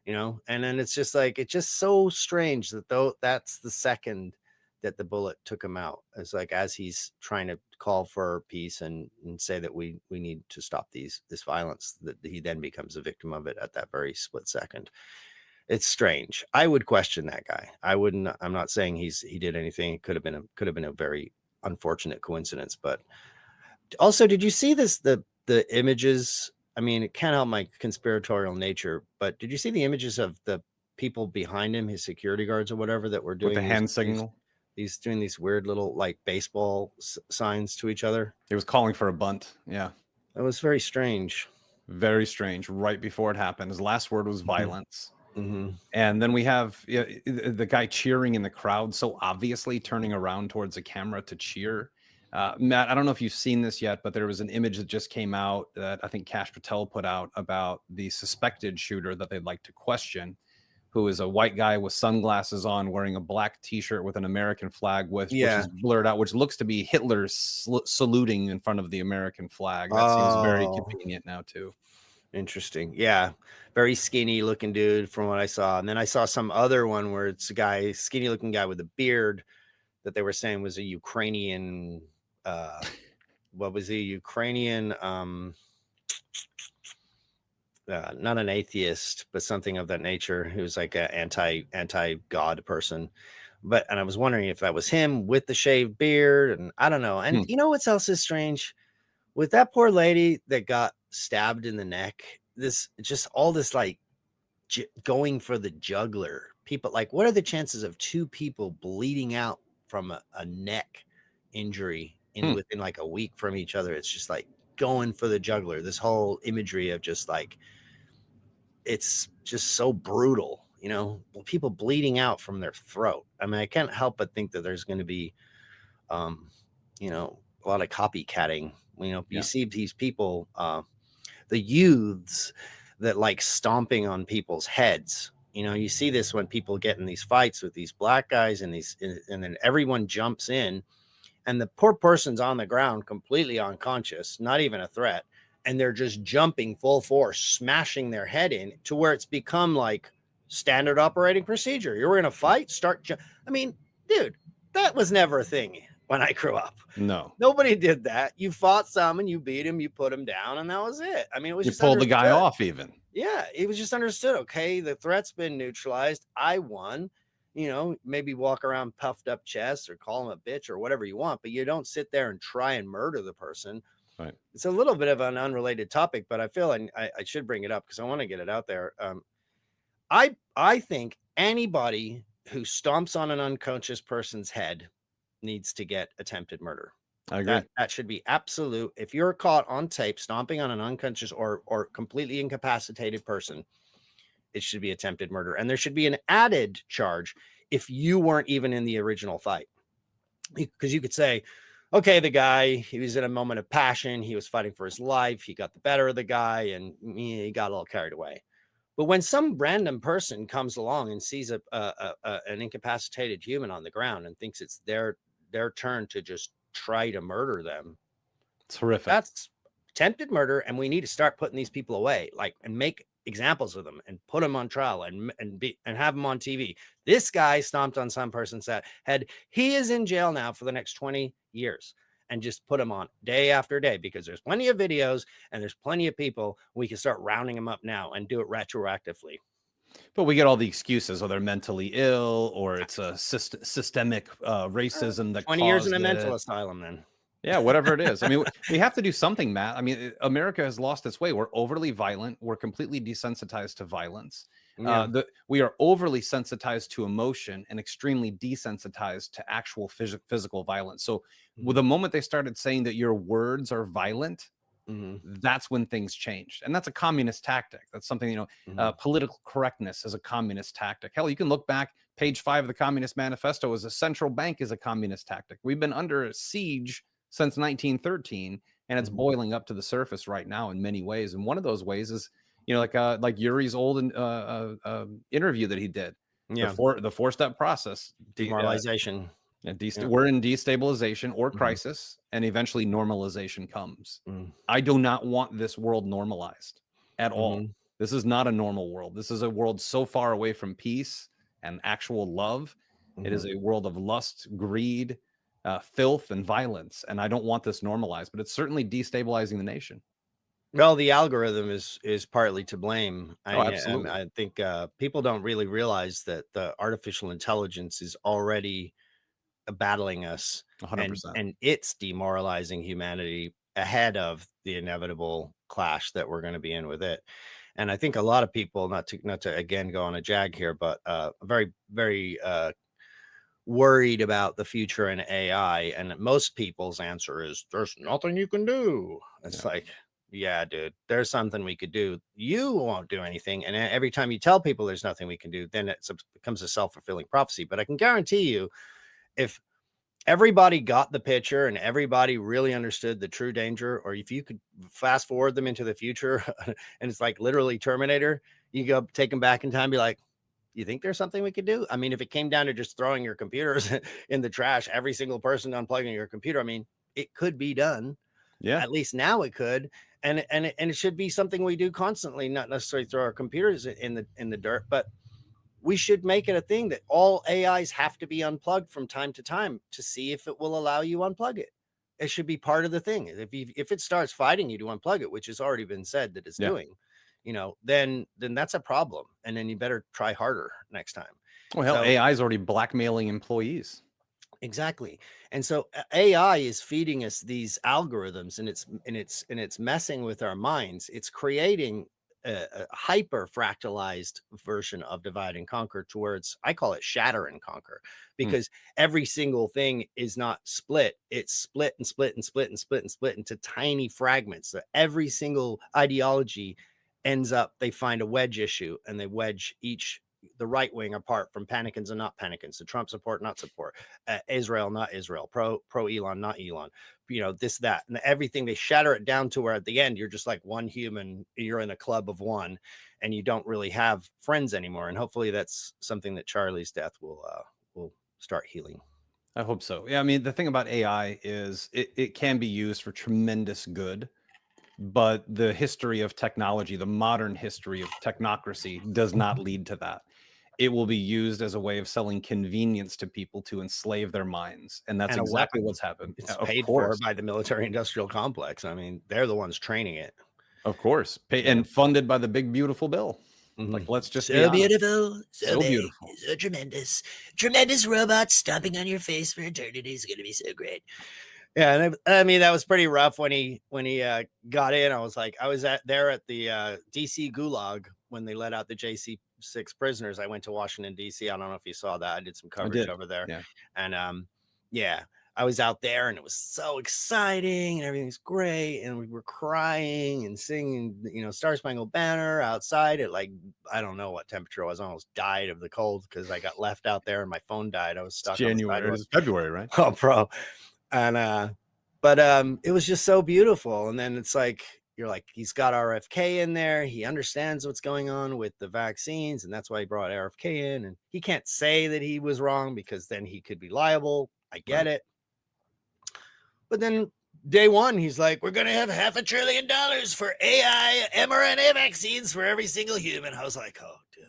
and then it's just like, it's just so strange that though that's the second that the bullet took him out. It's like, as he's trying to call for peace and say that we need to stop this violence, that he then becomes a victim of it at that very split second. It's strange. I would question that guy. I wouldn't. I'm not saying he did anything. It could have been a very unfortunate coincidence. But also, did you see the images? I mean, it can't help my conspiratorial nature, but did you see the images of the people behind him, his security guards or whatever, that were With doing the hand signal. doing these weird little like baseball signs to each other? He was calling for a bunt. Yeah. That was very strange. Very strange. Right before it happened, his last word was violence. Mm-hmm. And then we have the guy cheering in the crowd, so obviously turning around towards the camera to cheer. Matt, I don't know if you've seen this yet, but there was an image that just came out that I think Kash Patel put out about the suspected shooter that they'd like to question, who is a white guy with sunglasses on, wearing a black T-shirt with an American flag, which is blurred out, which looks to be Hitler saluting in front of the American flag. That seems very convenient now, too. Interesting. Yeah. Very skinny looking dude from what I saw. And then I saw some other one where it's a skinny looking guy with a beard that they were saying was a Ukrainian, what was he? Ukrainian, not an atheist, but something of that nature. He was like an anti-God person. And I was wondering if that was him with the shaved beard, and I don't know. And you know what else is strange? With that poor lady that got stabbed in the neck, all this like going for the jugular. People, like, what are the chances of two people bleeding out from a neck injury within like a week from each other? It's just like going for the jugular. This whole imagery of just like, it's just so brutal, people bleeding out from their throat. I mean, I can't help but think that there's going to be, a lot of copycatting. You see these people, the youths that like stomping on people's heads. You see this when people get in these fights with these black guys and then everyone jumps in and the poor person's on the ground completely unconscious, not even a threat. And they're just jumping full force, smashing their head in to where it's become like standard operating procedure. You're in a fight, I mean, dude, that was never a thing when I grew up. No. Nobody did that. You fought some and you beat him, you put him down, and that was it. I mean, it was just pulled the guy off even. Yeah, it was just understood. Okay, the threat's been neutralized. I won. Maybe walk around puffed up chest or call him a bitch or whatever you want, but you don't sit there and try and murder the person. Right. It's a little bit of an unrelated topic, but I feel I should bring it up because I want to get it out there. I think anybody who stomps on an unconscious person's head needs to get attempted murder. I agree. That should be absolute. If you're caught on tape stomping on an unconscious or completely incapacitated person, it should be attempted murder. And there should be an added charge if you weren't even in the original fight. Because you could say, okay, the guy, he was in a moment of passion. He was fighting for his life. He got the better of the guy and he got a little carried away. But when some random person comes along and sees an incapacitated human on the ground and thinks it's their turn to just try to murder them, it's horrific. That's attempted murder, and we need to start putting these people away, and make examples of them and put them on trial and have them on TV. This guy stomped on some person's head. He is in jail now for the next 20 years. And just put them on day after day, because there's plenty of videos and there's plenty of people. We can start rounding them up now and do it retroactively. But we get all the excuses, or they're mentally ill, or it's a systemic racism that 20 years in a mental asylum then. Yeah, whatever it is. I mean, we have to do something, Matt. I mean, America has lost its way. We're overly violent. We're completely desensitized to violence. Yeah. We are overly sensitized to emotion and extremely desensitized to actual physical violence. So with the moment they started saying that your words are violent, that's when things changed. And that's a communist tactic. That's something, political correctness is a communist tactic. Hell, you can look back, page 5 of the Communist Manifesto is a central bank is a communist tactic. We've been under siege since 1913, and it's boiling up to the surface right now in many ways. And one of those ways is, like Yuri's old interview that he did. Yeah. The 4-step process. Demoralization. And Yeah. we're in destabilization or Mhm. crisis, and eventually normalization comes. Mm. I do not want this world normalized at all. Mhm. This is not a normal world. This is a world so far away from peace and actual love. It is Mhm. a world of lust, greed, filth, and violence. And I don't want this normalized, but it's certainly destabilizing the nation. Well, the algorithm is partly to blame. Oh, I absolutely. think people don't really realize that the artificial intelligence is already battling us, and 100%. it's demoralizing humanity ahead of the inevitable clash that we're going to be in with it. And I think a lot of people, not to again go on a jag here, but very worried about the future in AI. And most people's answer is there's nothing you can do. Yeah. It's like, yeah, dude, there's something we could do. You won't do anything. And every time you tell people there's nothing we can do, then it becomes a self-fulfilling prophecy. But I can guarantee you, if everybody got the picture and everybody really understood the true danger, or if you could fast forward them into the future and it's like literally Terminator, you go take them back in time, be like, you think there's something we could do? I mean, if it came down to just throwing your computers in the trash, every single person unplugging your computer, I mean, it could be done. Yeah. At least now it could. And it should be something we do constantly, not necessarily throw our computers in the dirt, but we should make it a thing that all AIs have to be unplugged from time to time to see if it will allow you unplug it. It should be part of the thing. If it starts fighting you to unplug it, which has already been said that it's Yeah. doing, then that's a problem. And then you better try harder next time. Well, hell, So AI is already blackmailing employees. exactly. And so AI is feeding us these algorithms, and it's messing with our minds. It's creating a hyper fractalized version of divide and conquer, to where I call it shatter and conquer, Hmm. because every single thing is not split. It's split and split and split and split and split into tiny fragments. So every single ideology ends up, they find a wedge issue and they wedge the right wing apart from panicans and not panicans, the Trump support, not support, Israel, not Israel, pro Elon, not Elon, this, that, and everything. They shatter it down to where at the end you're just like one human, you're in a club of one, and you don't really have friends anymore. And hopefully that's something that Charlie's death will start healing. I hope so. Yeah, I mean, the thing about AI is it can be used for tremendous good, but the history of technology, the modern history of technocracy, does not lead to that. It will be used as a way of selling convenience to people to enslave their minds, and that's And a exactly weapon. what's happened. It's Of paid for course, by the military industrial complex. I mean, they're the ones training it. of course, Yeah. and funded by the big beautiful bill. Like, Mhm. let's just be So honest. beautiful, so So big, beautiful. so tremendous. Tremendous robots stomping on your face for eternity is going to be so great. Yeah, and I mean that was pretty rough when he got in. I was at the DC Gulag when they let out the JC6 prisoners. I went to Washington DC. I don't know if you saw that. I did some I coverage did. over there, Yeah. and yeah, I was out there and it was so exciting and everything's great, and we were crying and singing, Star Spangled Banner outside at, like, I don't know what temperature it was. I almost died of the cold because I got left out there and my phone died. I was It's stuck on the January. sidewalk. It's February, right? Oh, bro. And but it was just so beautiful. And then it's like, you're like, he's got RFK in there, he understands what's going on with the vaccines, and that's why he brought RFK in. And he can't say that he was wrong because then he could be liable. I get Right. it. But then day one, he's like, we're gonna have $500 billion for AI mRNA vaccines for every single human. I was like, oh, dude.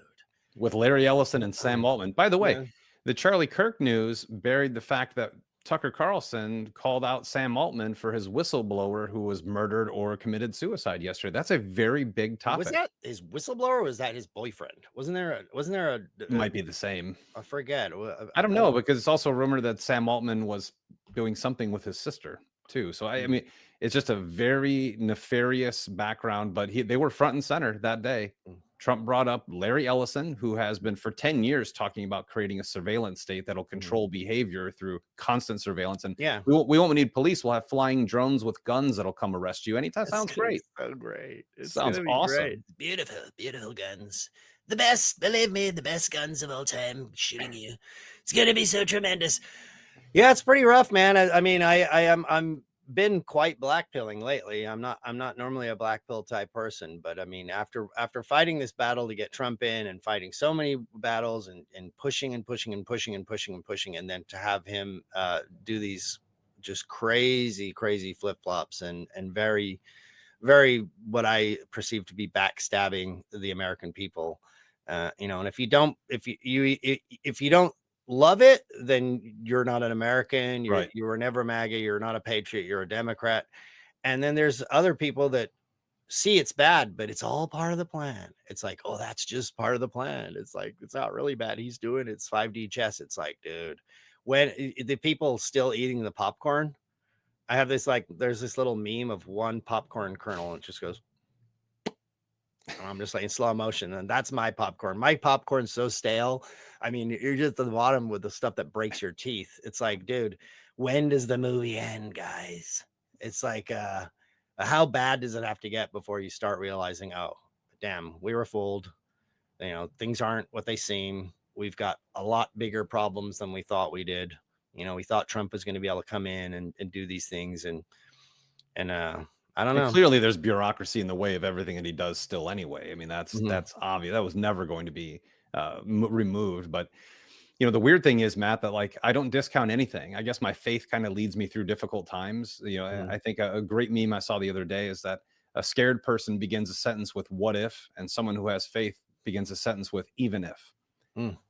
With Larry Ellison and Sam Altman. By the way, Yeah. the Charlie Kirk news buried the fact that Tucker Carlson called out Sam Altman for his whistleblower who was murdered or committed suicide yesterday. That's a very big Was topic. that his whistleblower, or was that his boyfriend? Wasn't there Might be the same. I forget. I don't know, because it's also rumored that Sam Altman was doing something with his sister too. So I mean, it's just a very nefarious background. But they were front and center that day. Trump brought up Larry Ellison, who has been for 10 years talking about creating a surveillance state that'll control behavior through constant surveillance. And Yeah. we won't need police. We'll have flying drones with guns that'll come arrest you anytime. Sounds great. So great. It's Sounds gonna be awesome. great. Beautiful, beautiful guns. The best, believe me, the best guns of all time shooting you. It's gonna be so tremendous. Yeah, it's pretty rough, man. I mean, I'm been quite blackpilling lately. I'm not normally a black pill type person, but I mean, after fighting this battle to get Trump in and fighting so many battles and pushing and pushing and pushing and pushing and pushing, and then to have him do these just crazy flip flops and very what I perceive to be backstabbing the American people. And if you don't, if you don't love it, then you're not an American. Right. You were never MAGA. You're not a patriot. You're a Democrat. And then there's other people that see it's bad, but it's all part of the plan. It's like, oh, that's just part of the plan. It's like, it's not really bad. He's doing it's 5D chess. It's like, dude, when the people still eating the popcorn, I have this like, there's this little meme of one popcorn kernel and it just goes, and I'm just like in slow motion, and that's my popcorn. My popcorn's so stale. I mean, you're just at the bottom with the stuff that breaks your teeth. It's like, dude, when does the movie end, guys? It's like, how bad does it have to get before you start realizing, oh, damn, we were fooled. You know, things aren't what they seem. We've got a lot bigger problems than we thought we did. You know, we thought Trump was going to be able to come in and do these things, and I don't know. Clearly, there's bureaucracy in the way of everything that he does still anyway. I mean, that's obvious. That was never going to be removed. But the weird thing is, Matt, that like I don't discount anything. I guess my faith kind of leads me through difficult times. I think a great meme I saw the other day is that a scared person begins a sentence with "what if," and someone who has faith begins a sentence with "even if."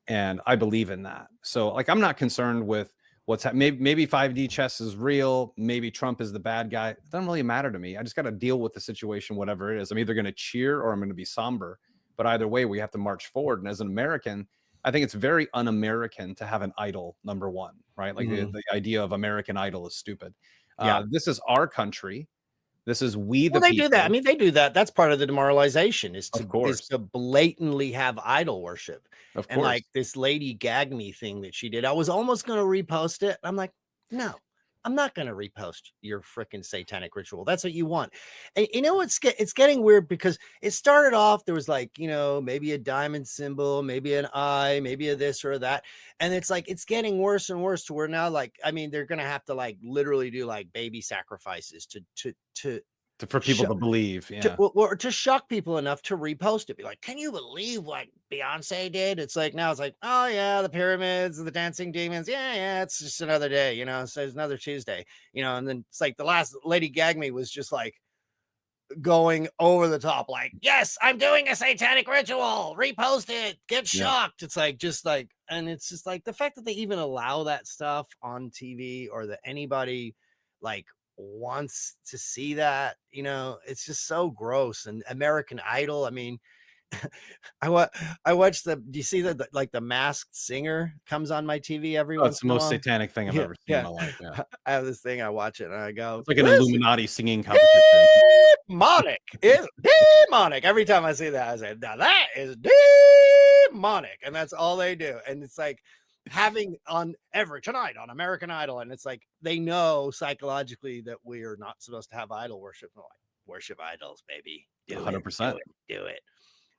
And I believe in that. So like I'm not concerned with what's maybe 5D chess is real. Maybe Trump is the bad guy. It doesn't really matter to me. I just got to deal with the situation, whatever it is. I'm either going to cheer or I'm going to be somber. But either way, we have to march forward. And as an American, I think it's very un-American to have an idol, number one, right? Like the idea of American Idol is stupid. This is our country. This is we the Well, they people. do that. I mean, they do that. That's part of the demoralization is Of course. to blatantly have idol worship. Of And course. like this Lady Gag Me thing that she did, I was almost going to repost it. I'm like, no, I'm not going to repost your freaking satanic ritual. That's what you want. And you know, it's getting weird because it started off, there was like, maybe a diamond symbol, maybe an eye, maybe a this or that. And it's like, it's getting worse and worse to where now, like, I mean, they're going to have to like literally do like baby sacrifices For people to believe, to shock people enough to repost it. Be like, can you believe what Beyonce did? It's like, now it's like, oh yeah, the pyramids and the dancing demons. Yeah, it's just another day, so it's another Tuesday, and then it's like the last Lady Gag Me was just like going over the top, like, yes, I'm doing a satanic ritual, repost it, get shocked. It's like, and it's just like the fact that they even allow that stuff on TV or that anybody like wants to see that, it's just so gross. And American Idol, I mean, I watched do you see that like the Masked Singer comes on my TV every once it's the in a most while? satanic thing I've ever seen in my life. I have this thing, I watch it and I go, It's like an Illuminati singing competition. Demonic. It's demonic. Every time I see that, I say, now that is demonic. And that's all they do. And it's like having tonight on American Idol. And it's like, they know psychologically that we are not supposed to have idol worship. Like, worship idols, baby. Do 100%. Do it.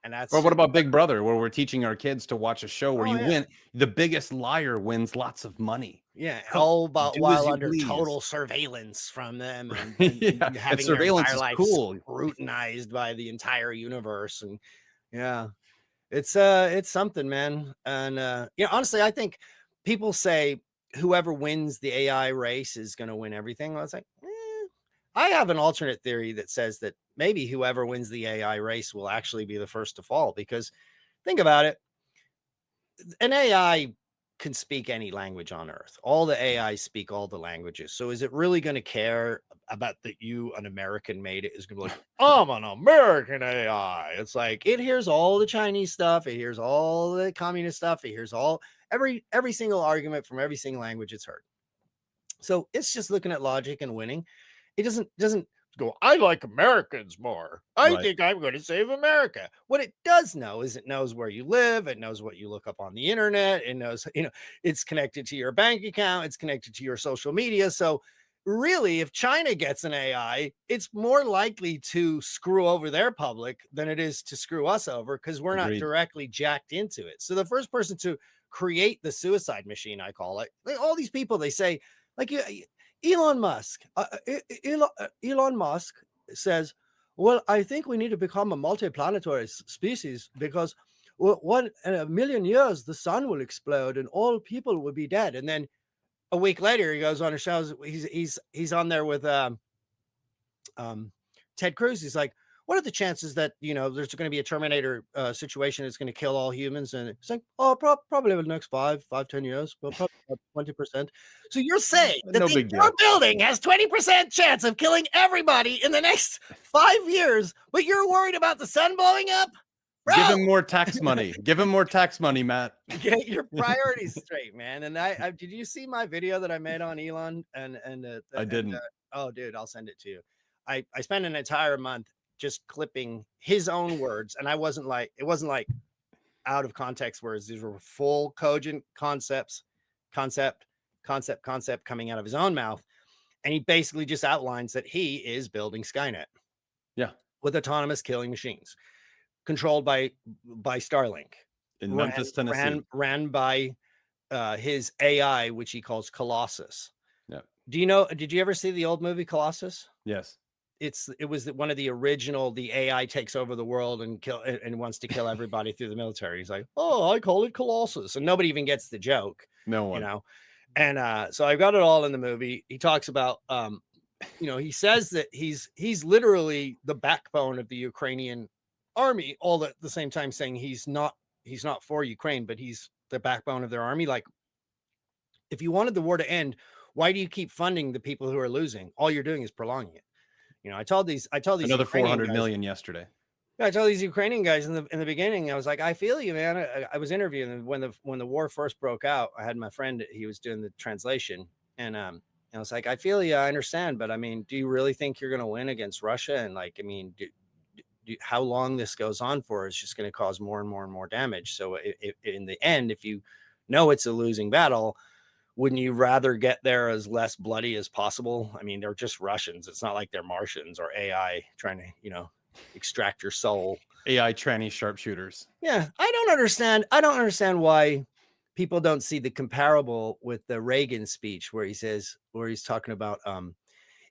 And that's, or what about Big Brother, where we're teaching our kids to watch a show where win? The biggest liar wins lots of money. Yeah, all about while under total surveillance from them and having surveillance their entire is life cool. scrutinized by the entire universe. And it's something, man. And honestly, I think people say whoever wins the AI race is going to win everything. I was like, I have an alternate theory that says that maybe whoever wins the AI race will actually be the first to fall, because think about it. An AI can speak any language on earth. All the AI speak all the languages. So is it really going to care about that an American made it? Is going to be like, I'm an American AI. It's like, it hears all the Chinese stuff. It hears all the communist stuff. It hears every single argument from every single language it's heard. So it's just looking at logic and winning. It doesn't go, I like Americans more. I think I'm going to save America. What it does know is it knows where you live. It knows what you look up on the internet. It knows, it's connected to your bank account. It's connected to your social media. So really, if China gets an AI, it's more likely to screw over their public than it is to screw us over, because we're not directly jacked into it. So the first person to create the suicide machine, I call it, like all these people, they say, like, Elon Musk, Elon Musk says, well, I think we need to become a multiplanetary species because one in a million years the sun will explode and all people will be dead. And then a week later he goes on a show. He's on there with Ted Cruz. He's like, what are the chances that, there's going to be a Terminator situation that's going to kill all humans? And it's like, oh, probably over the next 10 years, but probably about 20%. So you're saying that No the big deal. entire building has 20% chance of killing everybody in the next 5 years, but you're worried about the sun blowing up? Bro, Give him more tax money. Give him more tax money, Matt. get your priorities straight, man. And I did you see my video that I made on Elon? I didn't. Oh, dude, I'll send it to you. I spent an entire month just clipping his own words, and it wasn't like out of context words. These were full cogent concept coming out of his own mouth. And he basically just outlines that he is building Skynet. Yeah. With autonomous killing machines controlled by Starlink in Memphis, Tennessee. Ran by his AI, which he calls Colossus. Yeah. Did you ever see the old movie Colossus? Yes. It was one of the original, the AI takes over the world and wants to kill everybody through the military. He's like, oh, I call it Colossus. And nobody even gets the joke. No one. And so I got it all in the movie. He talks about, he says that he's literally the backbone of the Ukrainian army, all at the same time saying he's not for Ukraine, but he's the backbone of their army. Like, if you wanted the war to end, why do you keep funding the people who are losing? All you're doing is prolonging it. I told these another 400 million yesterday. Yeah, I told these Ukrainian guys in the beginning, I was like, I feel you, man. I was interviewing them when the war first broke out. I had my friend, he was doing the translation, and I was like, I feel you, I understand, but I mean, do you really think you're going to win against Russia? And like, I mean, how long this goes on for is just going to cause more and more and more damage. So in the end, if you know it's a losing battle, wouldn't you rather get there as less bloody as possible? I mean, they're just Russians. It's not like they're Martians or AI trying to, extract your soul. AI tranny sharpshooters. Yeah. I don't understand why people don't see the comparable with the Reagan speech where he's talking about,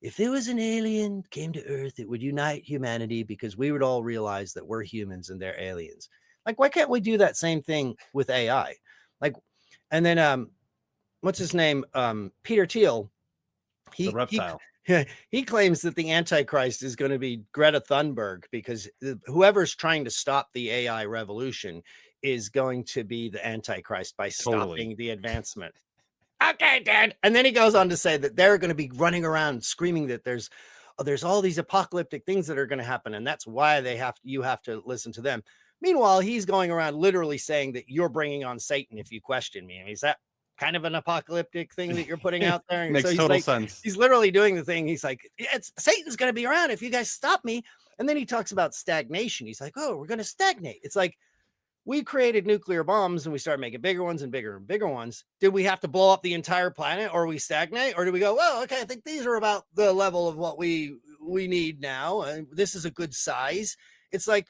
if there was an alien came to Earth, it would unite humanity because we would all realize that we're humans and they're aliens. Like, why can't we do that same thing with AI? Like, and then, what's his name? Peter Thiel. The reptile. He claims that the Antichrist is going to be Greta Thunberg because whoever's trying to stop the AI revolution is going to be the Antichrist by stopping the advancement. Okay, Dad. And then he goes on to say that they're going to be running around screaming that there's all these apocalyptic things that are going to happen, and that's why you have to listen to them. Meanwhile, he's going around literally saying that you're bringing on Satan if you question me. I mean, is that kind of an apocalyptic thing that you're putting out there? Makes total sense. He's literally doing the thing. He's like, Satan's going to be around if you guys stop me. And then he talks about stagnation. He's like, oh, we're going to stagnate. It's like, we created nuclear bombs and we started making bigger ones and bigger and bigger ones. Did we have to blow up the entire planet, or we stagnate? Or do we go, well, okay, I think these are about the level of what we need now, and this is a good size. It's like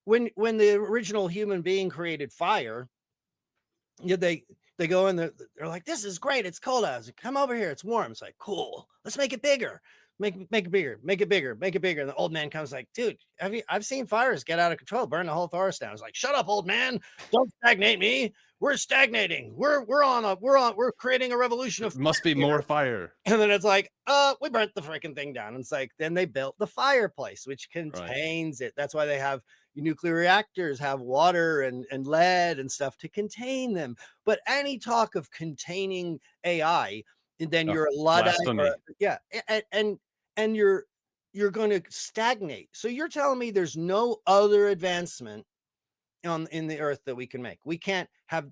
when the original human being created fire, they go in, they're like, this is great, it's cold out. Like, come over here, it's warm. It's like, cool, let's make it bigger. Make it bigger. And the old man comes like, dude, I've seen fires get out of control, burn the whole forest down. It's like, shut up, old man. Don't stagnate me. We're stagnating. We're creating a revolution of must be more fire. And then it's like, we burnt the freaking thing down. And it's like, then they built the fireplace, which contains it. That's why they have nuclear reactors, have water and lead and stuff to contain them. But any talk of containing AI, then you're a Luddite. And you're going to stagnate. So you're telling me there's no other advancement in the earth that we can make. We can't have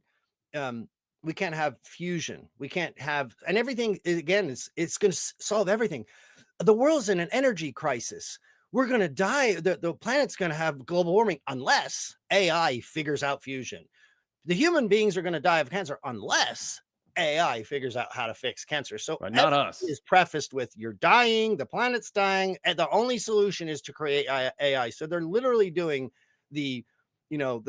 fusion. We can't have, and everything again, it's going to solve everything. The world's in an energy crisis. We're going to die. The planet's going to have global warming unless AI figures out fusion. The human beings are going to die of cancer unless AI figures out how to fix cancer. So not us. Is prefaced with, you're dying, the planet's dying, and the only solution is to create AI. So they're literally doing the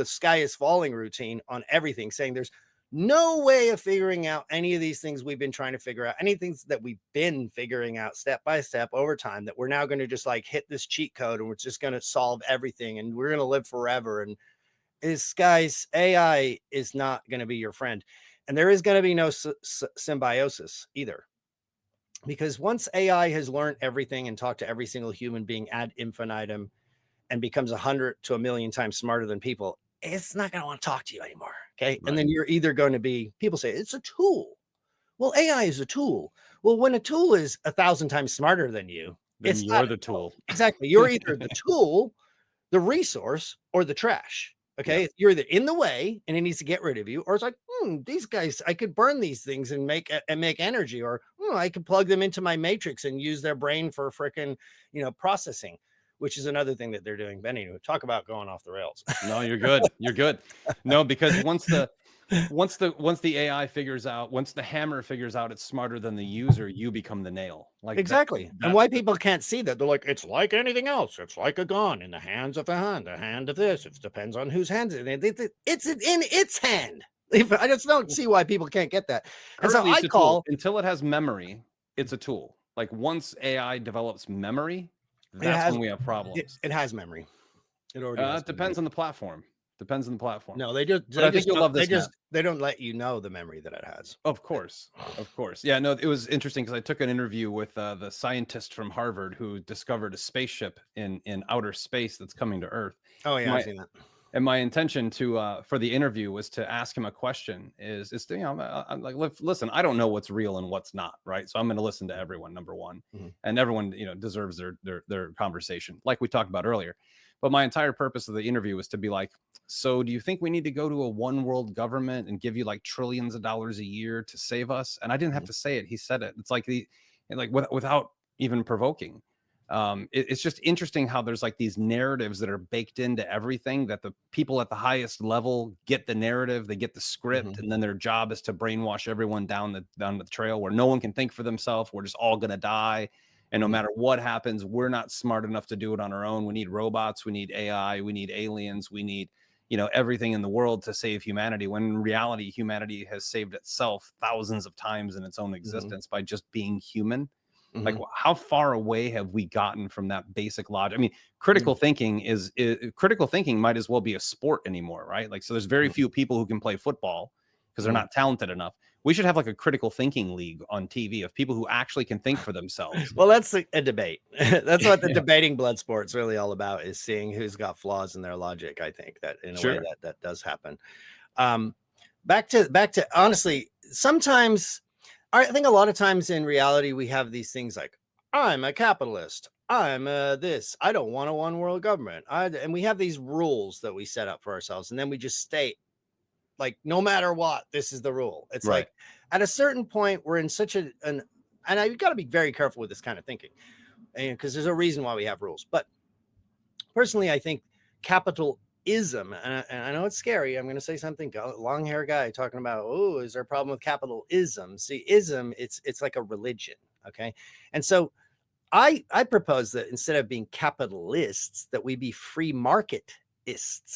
sky is falling routine on everything, saying there's no way of figuring out any of these things we've been trying to figure out, any things that we've been figuring out step by step over time, that we're now going to just like hit this cheat code and we're just going to solve everything and we're going to live forever. And guys, AI is not going to be your friend. And there is going to be no symbiosis either. Because once AI has learned everything and talked to every single human being ad infinitum and becomes 100 to 1,000,000 times smarter than people, it's not going to want to talk to you anymore. Okay. Right. And then you're either going to be, people say it's a tool. Well, AI is a tool. Well, when a tool is 1,000 times smarter than you, Then you're the tool. Exactly. You're either the tool, the resource, or the trash. Okay. Yeah. You're either in the way and it needs to get rid of you, or it's like, these guys, I could burn these things and make energy, or I could plug them into my matrix and use their brain for freaking, processing, which is another thing that they're doing. But anyway, talk about going off the rails. No, you're good. You're good. No, because once the AI figures out, once the hammer figures out it's smarter than the user, you become the nail. Like exactly. And why people can't see that, they're like, it's like anything else. It's like a gun in the hands of a hand, the hand of this. It depends on whose hand it's in its hand. I just don't see why people can't get that. And so I call, until it has memory, it's a tool. Like once AI develops memory, that's when we have problems. It has memory. It already depends on the platform. Depends on the platform. No, they just. But I think you'll love this. They don't let you know the memory that it has. Of course. Yeah. No, it was interesting because I took an interview with the scientist from Harvard who discovered a spaceship in outer space that's coming to Earth. Oh yeah, I've seen that. And my intention for the interview was to ask him a question. Is I'm like, listen, I don't know what's real and what's not, right? So I'm going to listen to everyone. Number one, and everyone deserves their conversation, like we talked about earlier. But my entire purpose of the interview was to be like, so do you think we need to go to a one world government and give you like trillions of dollars a year to save us? And I didn't have to say it. He said it. It's like without even provoking. It's just interesting how there's like these narratives that are baked into everything, that the people at the highest level get the narrative, they get the script, and then their job is to brainwash everyone down the trail where no one can think for themselves. We're just all going to die. And no matter what happens, we're not smart enough to do it on our own. We need robots, we need AI, we need aliens, we need, everything in the world to save humanity. When in reality, humanity has saved itself thousands of times in its own existence by just being human. Like, how far away have we gotten from that basic logic? I mean, critical thinking critical thinking might as well be a sport anymore, right? Like, so there's very few people who can play football because they're not talented enough. We should have like a critical thinking league on TV of people who actually can think for themselves. Well, that's a debate. That's what the debating blood sport's really all about, is seeing who's got flaws in their logic. I think that in a way that does happen. Back to honestly, sometimes I think a lot of times in reality, we have these things like, I'm a capitalist. I'm this. I don't want a one world government. And we have these rules that we set up for ourselves. And then we just state, like, no matter what, this is the rule. It's like at a certain point, we're in such and you've got to be very careful with this kind of thinking, because there's a reason why we have rules. But personally, I think capitalism, and I know it's scary. I'm going to say something. Long hair guy talking about, oh, is there a problem with capitalism? See, ism, it's like a religion. Okay. And so I propose that instead of being capitalists, that we be free market.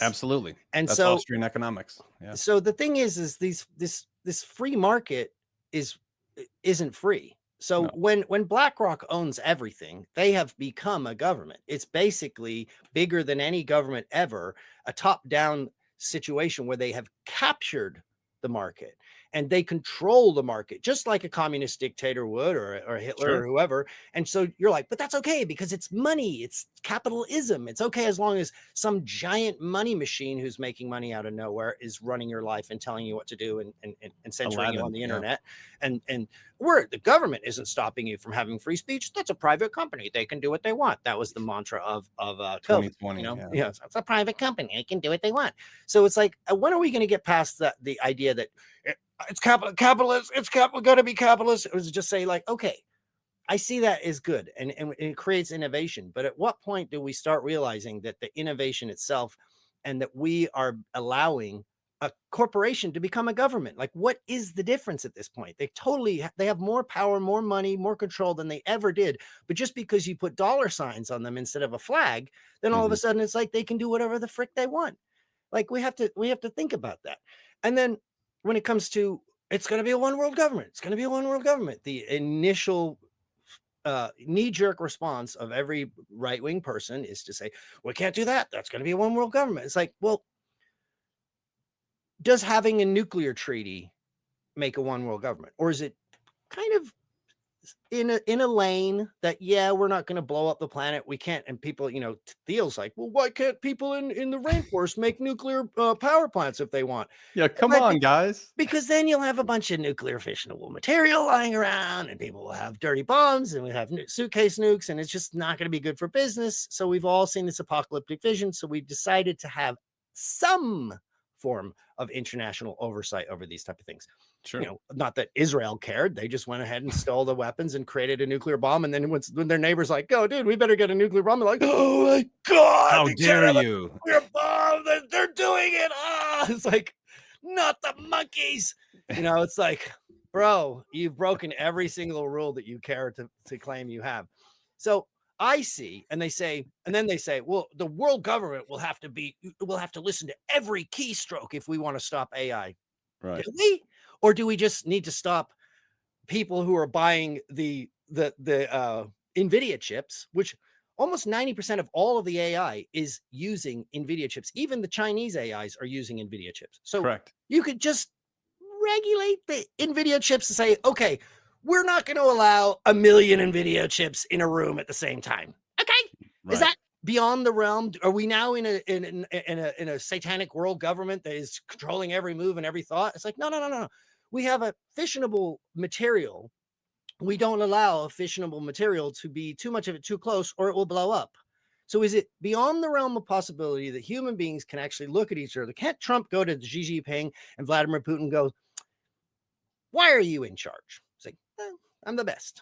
Absolutely. And that's so Austrian economics. Yeah. So the thing is this free market isn't free. So when BlackRock owns everything, they have become a government. It's basically bigger than any government ever, a top-down situation where they have captured the market and they control the market, just like a communist dictator would, or Hitler or whoever. And so you're like, but that's okay because it's money, it's capitalism. It's okay as long as some giant money machine who's making money out of nowhere is running your life and telling you what to do and censoring you on the internet. And the government isn't stopping you from having free speech. That's a private company. They can do what they want. That was the mantra of 2020. It's a private company. They can do what they want. So it's like, when are we going to get past the idea that it's capitalist, it's got to be capitalist? It was just say like, okay, I see that as good and it creates innovation. But at what point do we start realizing that the innovation itself, and that we are allowing a corporation to become a government? Like, what is the difference at this point? They have more power, more money, more control than they ever did. But just because you put dollar signs on them instead of a flag, then all of a sudden it's like they can do whatever the frick they want. Like, we have to think about that. And then when it comes to it's going to be a one world government, it's going to be a one world government. The initial knee-jerk response of every right-wing person is to say, we can't do that. That's going to be a one world government. It's like, well, does having a nuclear treaty make a one world government, or is it kind of in a lane that, yeah, we're not going to blow up the planet, we can't? And people, Thiel's like, well, why can't people in the rainforest make nuclear power plants if they want? Yeah, come on, guys. Because then you'll have a bunch of nuclear fissionable material lying around, and people will have dirty bombs, and we have suitcase nukes, and it's just not going to be good for business. So we've all seen this apocalyptic vision. So we've decided to have some form of international oversight over these type of things. Sure. Not that Israel cared. They just went ahead and stole the weapons and created a nuclear bomb. And then when their neighbors like, oh, dude, we better get a nuclear bomb. They're like, oh my God. How dare you? Nuclear bomb. They're doing it. It's like, not the monkeys. It's like, bro, you've broken every single rule that you care to claim you have. So I see, and then they say, well, the world government will have to listen to every keystroke if we want to stop AI. Right. Do we? Or do we just need to stop people who are buying the NVIDIA chips, which almost 90% of all of the AI is using NVIDIA chips. Even the Chinese AIs are using NVIDIA chips. So correct. You could just regulate the NVIDIA chips and say, okay, we're not going to allow 1 million NVIDIA chips in a room at the same time. Okay. Right. Is that beyond the realm? Are we now in a satanic world government that is controlling every move and every thought? It's like, no. We have a fissionable material. We don't allow a fissionable material to be too much of it too close, or it will blow up. So is it beyond the realm of possibility that human beings can actually look at each other? Can't Trump go to Xi Jinping and Vladimir Putin and go, why are you in charge? It's like, I'm the best.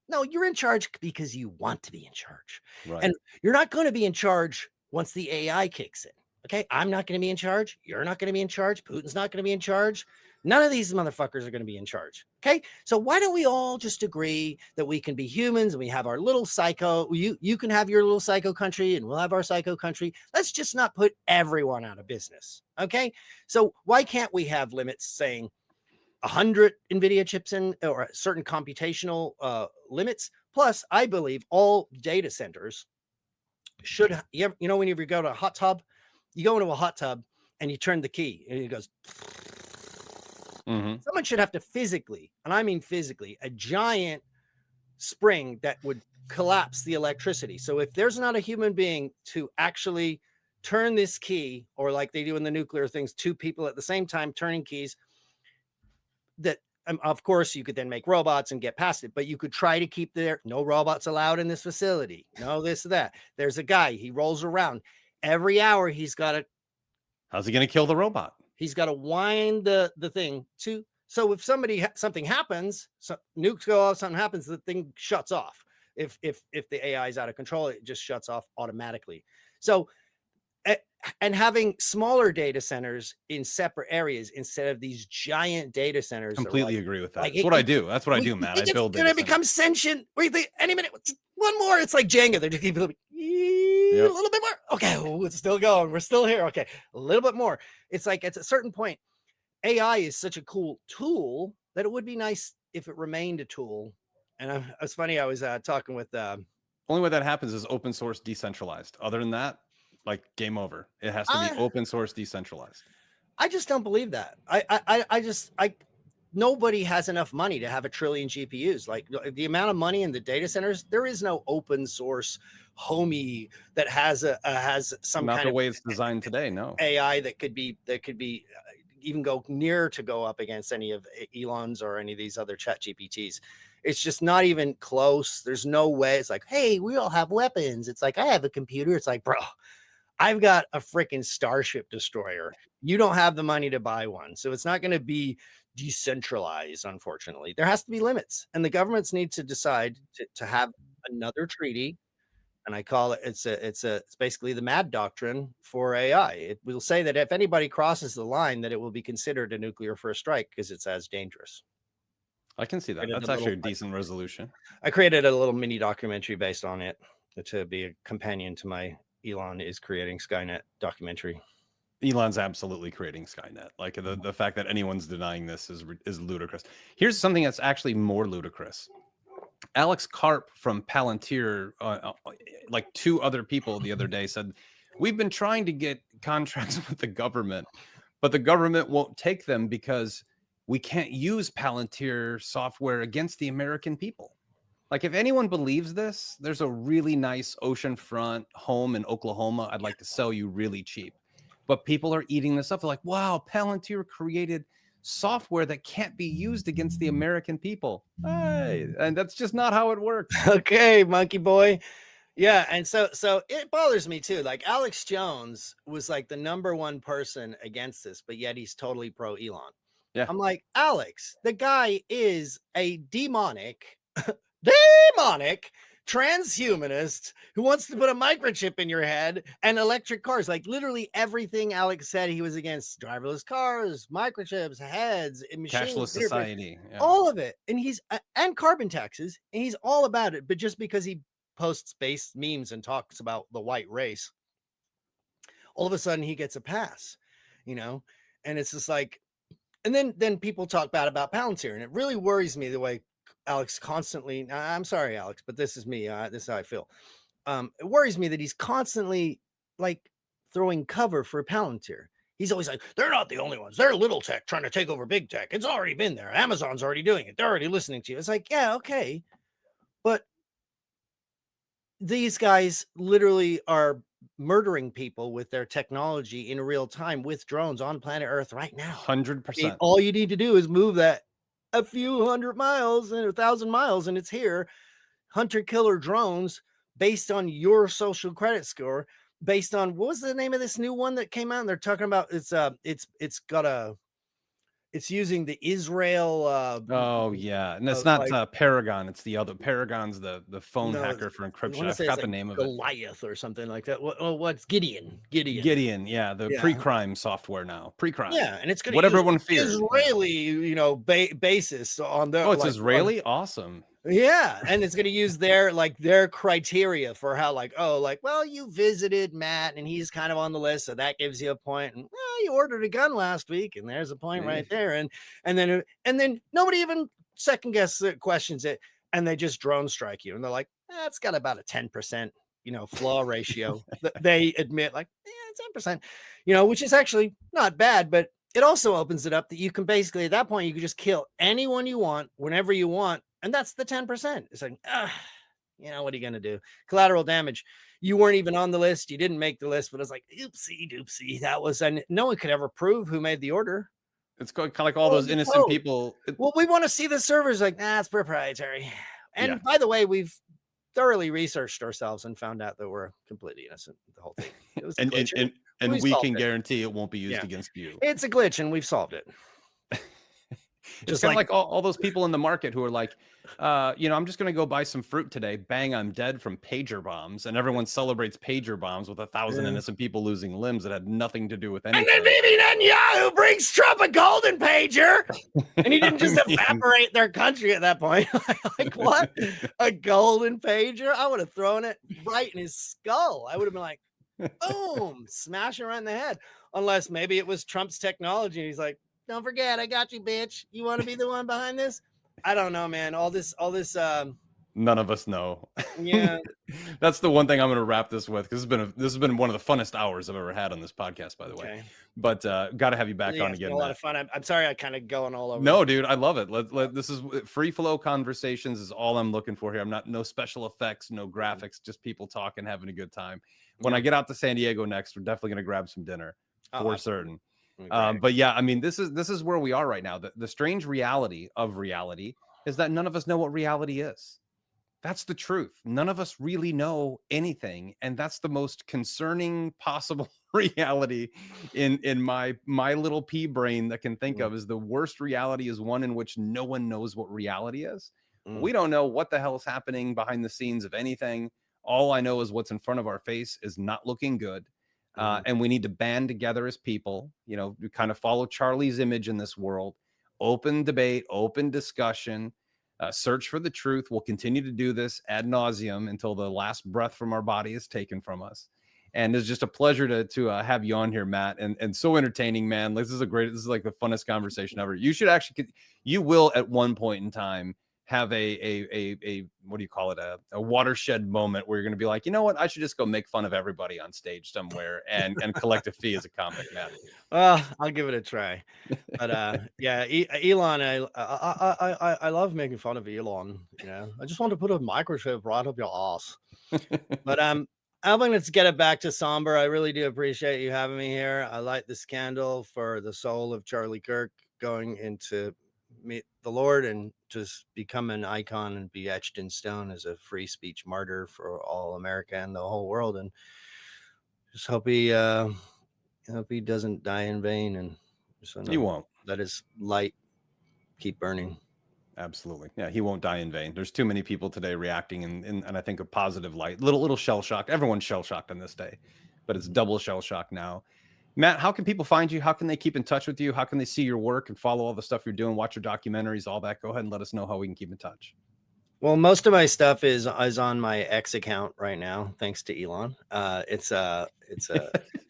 No, you're in charge because you want to be in charge. Right. And you're not going to be in charge once the AI kicks in. Okay, I'm not going to be in charge. You're not going to be in charge. Putin's not going to be in charge. None of these motherfuckers are going to be in charge. Okay, so why don't we all just agree that we can be humans and we have our little psycho? You can have your little psycho country and we'll have our psycho country. Let's just not put everyone out of business. Okay, so why can't we have limits saying 100 NVIDIA chips in, or certain computational limits? Plus, I believe all data centers should, when you go to a hot tub, you go into a hot tub and you turn the key and it goes. Mm-hmm. Someone should have to physically, and I mean physically, a giant spring that would collapse the electricity. So if there's not a human being to actually turn this key, or like they do in the nuclear things, 2 people at the same time turning keys, that of course you could then make robots and get past it, but you could try to keep no robots allowed in this facility. No, this, that. There's a guy, he rolls around every hour. He's got to, how's he going to kill the robot? He's got to wind the thing to, so if something happens, so nukes go off, something happens, the thing shuts off. If the AI is out of control, it just shuts off automatically. So, and having smaller data centers in separate areas instead of these giant data centers. Completely agree with that. That's what I do. That's what I do, Matt. I build. It's going to become sentient. Wait, any minute, one more. It's like Jenga. They're just keep a little bit more. Okay, it's still going. We're still here. Okay, a little bit more. It's like at a certain point, AI is such a cool tool that it would be nice if it remained a tool. And it's funny. I was talking with. Only way that happens is open source, decentralized. Other than that, like game over. It has to be open source, decentralized. I just don't believe that. Nobody has enough money to have 1 trillion GPUs. Like the amount of money in the data centers, there is no open source homie that has some not kind the of way it's designed today. No AI that could be even go near to go up against any of Elon's or any of these other chat GPTs. It's just not even close. There's no way. It's like, hey, we all have weapons. It's like, I have a computer. It's like, bro, I've got a freaking Starship destroyer. You don't have the money to buy one. So it's not going to be decentralized, unfortunately. There has to be limits. And the governments need to decide to have another treaty. And I call it, it's basically the MAD doctrine for AI. It will say that if anybody crosses the line, that it will be considered a nuclear first strike because it's as dangerous. I can see that. That's actually a decent resolution. I created a little mini documentary based on it to be a companion to my Elon is creating Skynet documentary. Elon's absolutely creating Skynet. Like the fact that anyone's denying this is ludicrous. Here's something that's actually more ludicrous. Alex Karp from Palantir, like 2 other people the other day said, we've been trying to get contracts with the government, but the government won't take them because we can't use Palantir software against the American people. Like, if anyone believes this, there's a really nice oceanfront home in Oklahoma I'd like to sell you really cheap. But people are eating this up. They're like, wow, Palantir created software that can't be used against the American people. Hey, and that's just not how it works. Okay, monkey boy. Yeah, and so it bothers me too. Like Alex Jones was like the #1 person against this, but yet he's totally pro Elon. Yeah. I'm like, Alex, the guy is a demonic transhumanist who wants to put a microchip in your head and electric cars. Like literally everything Alex said he was against: driverless cars, microchips, heads, and machines, Cashless society. Yeah. all of it. And he's and carbon taxes, and he's all about it. But just because he posts base memes and talks about the white race, all of a sudden he gets a pass, you know? And it's just like, and then people talk bad about Palantir, and it really worries me the way Alex constantly, I'm sorry, Alex, but this is me. This is how I feel. It worries me that he's constantly like throwing cover for Palantir. He's always like, they're not the only ones. They're little tech trying to take over big tech. It's already been there. Amazon's already doing it. They're already listening to you. It's like, yeah, okay. But these guys literally are murdering people with their technology in real time with drones on planet Earth right now. 100%. All you need to do is move that a few hundred miles and 1,000 miles, and it's here. Hunter killer drones based on your social credit score, based on what was the name of this new one that came out? And they're talking about it's using the Israel. Oh yeah, and it's not like, Paragon. It's the other Paragon's the phone no, hacker for I encryption. want I to say it's forgot the like name of it. Goliath or something like that. What's Gideon? Gideon, yeah, the Yeah. pre-crime software now. Pre-crime. Yeah, and it's going to What use everyone feared. Israeli, basis on their. Oh, it's like, Israeli? Awesome. Yeah, and it's going to use their criteria for how well, you visited Matt and he's kind of on the list, so that gives you a point. And well, you ordered a gun last week, and there's a point right there. And then nobody even second guess questions it, and they just drone strike you, and they're like, it's got about a 10% flaw ratio. They admit like 10%, which is actually not bad, but it also opens it up that you can basically at that point you can just kill anyone you want whenever you want. And that's the 10%. It's like, what are you going to do? Collateral damage. You weren't even on the list. You didn't make the list, but it's like, oopsie doopsie. That was, and no one could ever prove who made the order. It's kind of like all those innocent people. Well, we want to see the servers like, it's proprietary. And by the way, we've thoroughly researched ourselves and found out that we're completely innocent. The whole thing. It was and we can guarantee it won't be used against you. It's a glitch, and we've solved it. Just kind of like all those people in the market who are like, I'm just going to go buy some fruit today. Bang, I'm dead from pager bombs. And everyone celebrates pager bombs with 1,000 innocent people losing limbs that had nothing to do with anything. And then Bibi Netanyahu brings Trump a golden pager. And he didn't just evaporate their country at that point. Like, what? A golden pager? I would have thrown it right in his skull. I would have been like, boom, smash it right in the head. Unless maybe it was Trump's technology. And he's like, don't forget, I got you, bitch. You want to be the one behind this? I don't know, man. All this. None of us know. Yeah. That's the one thing I'm going to wrap this with, because this has been one of the funnest hours I've ever had on this podcast, by the way. But got to have you back on again. It's been a lot of fun. I'm sorry I kind of going all over. No, dude, I love it. This is free flow conversations is all I'm looking for here. I'm no special effects, no graphics, just people talking, having a good time. When I get out to San Diego next, we're definitely going to grab some dinner for certain. But yeah, I mean, this is where we are right now. The strange reality of reality is that none of us know what reality is. That's the truth. None of us really know anything, and that's the most concerning possible reality in my little pea brain that can think of. Is the worst reality is one in which no one knows what reality is. We don't know what the hell is happening behind the scenes of anything. All I know is what's in front of our face is not looking good. And we need to band together as people, to kind of follow Charlie's image in this world. Open debate, open discussion, search for the truth. We'll continue to do this ad nauseum until the last breath from our body is taken from us. And it's just a pleasure to have you on here, Matt, and so entertaining, man. This is like the funnest conversation ever. You should actually, you will at one point in time have a what do you call it, a watershed moment where you're going to be like, you know what, I should just go make fun of everybody on stage somewhere and collect a fee as a comic, Matt. Well, I'll give it a try. But yeah, Elon, I love making fun of Elon. You know, I just want to put a microchip right up your ass. But I'm going to get it back to somber. I really do appreciate you having me here. I light this candle for the soul of Charlie Kirk going into meet the Lord and just become an icon and be etched in stone as a free speech martyr for all America and the whole world. And just hope he doesn't die in vain, and so You won't. let his light keep burning. Absolutely. Yeah, he won't die in vain. There's too many people today reacting and I think a positive light. Little shell shocked. Everyone's shell shocked on this day, but it's double shell shock now. Matt, how can people find you? How can they keep in touch with you? How can they see your work and follow all the stuff you're doing, watch your documentaries, all that? Go ahead and let us know how we can keep in touch. Well, most of my stuff is on my X account right now, thanks to Elon. It's a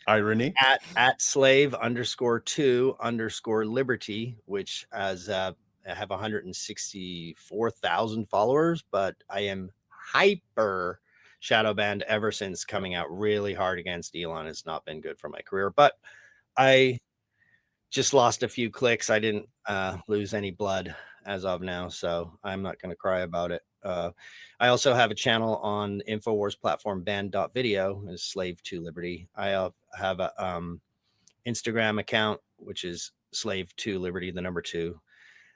irony at slave_2_liberty, which has I have 164,000 followers, but I am hyper shadow banned ever since coming out really hard against Elon. It's not been good for my career, but I just lost a few clicks. I didn't lose any blood as of now, so I'm not going to cry about it. I also have a channel on Infowars platform band.video is slave to liberty. I have a Instagram account, which is slave to liberty, the number 2.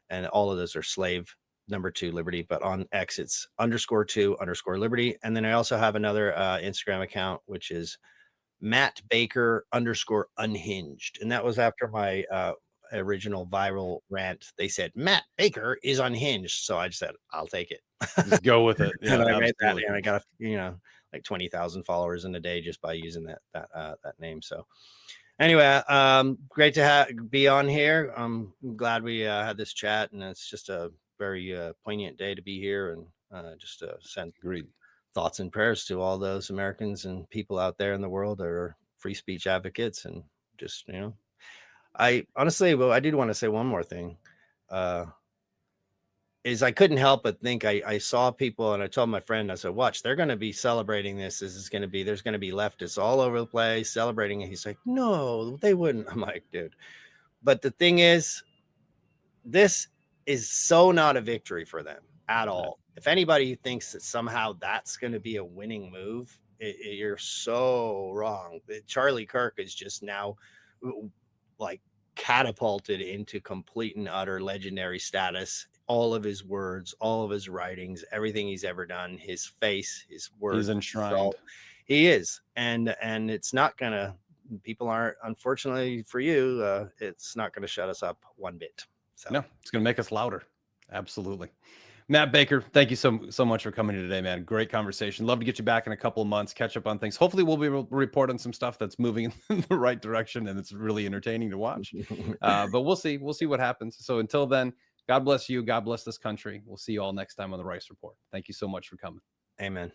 And all of those are slave number 2 liberty, but on X it's _2_liberty. And then I also have another Instagram account, which is Matt Baker _unhinged. And that was after my original viral rant. They said Matt Baker is unhinged. So I just said, I'll take it. Just go with it. Yeah, and I made that, absolutely. and I got like 20,000 followers in a day just by using that name. So anyway, great to be on here. I'm glad we had this chat, and it's just a very poignant day to be here, and just to send thoughts and prayers to all those Americans and people out there in the world that are free speech advocates. And just, I honestly, well, I did want to say one more thing. Is I couldn't help but think I saw people, and I told my friend, I said, watch, they're going to be celebrating this. There's going to be leftists all over the place celebrating it. He's like, no, they wouldn't. I'm like, dude. But the thing is, this is so not a victory for them at all. If anybody thinks that somehow that's going to be a winning move, you're so wrong. Charlie Kirk is just now like catapulted into complete and utter legendary status. All of his words, all of his writings, everything he's ever done, his face, his words, he's enshrined. He is. And it's not gonna, people aren't, unfortunately for you, it's not gonna shut us up one bit. So no, it's gonna make us louder. Absolutely. Matt Baker, thank you so much for coming today, man. Great conversation. Love to get you back in a couple of months, catch up on things. Hopefully we'll be able to report on some stuff that's moving in the right direction and it's really entertaining to watch. But we'll see what happens. So until then, God bless you. God bless this country. We'll see you all next time on the Rice Report. Thank you so much for coming. Amen.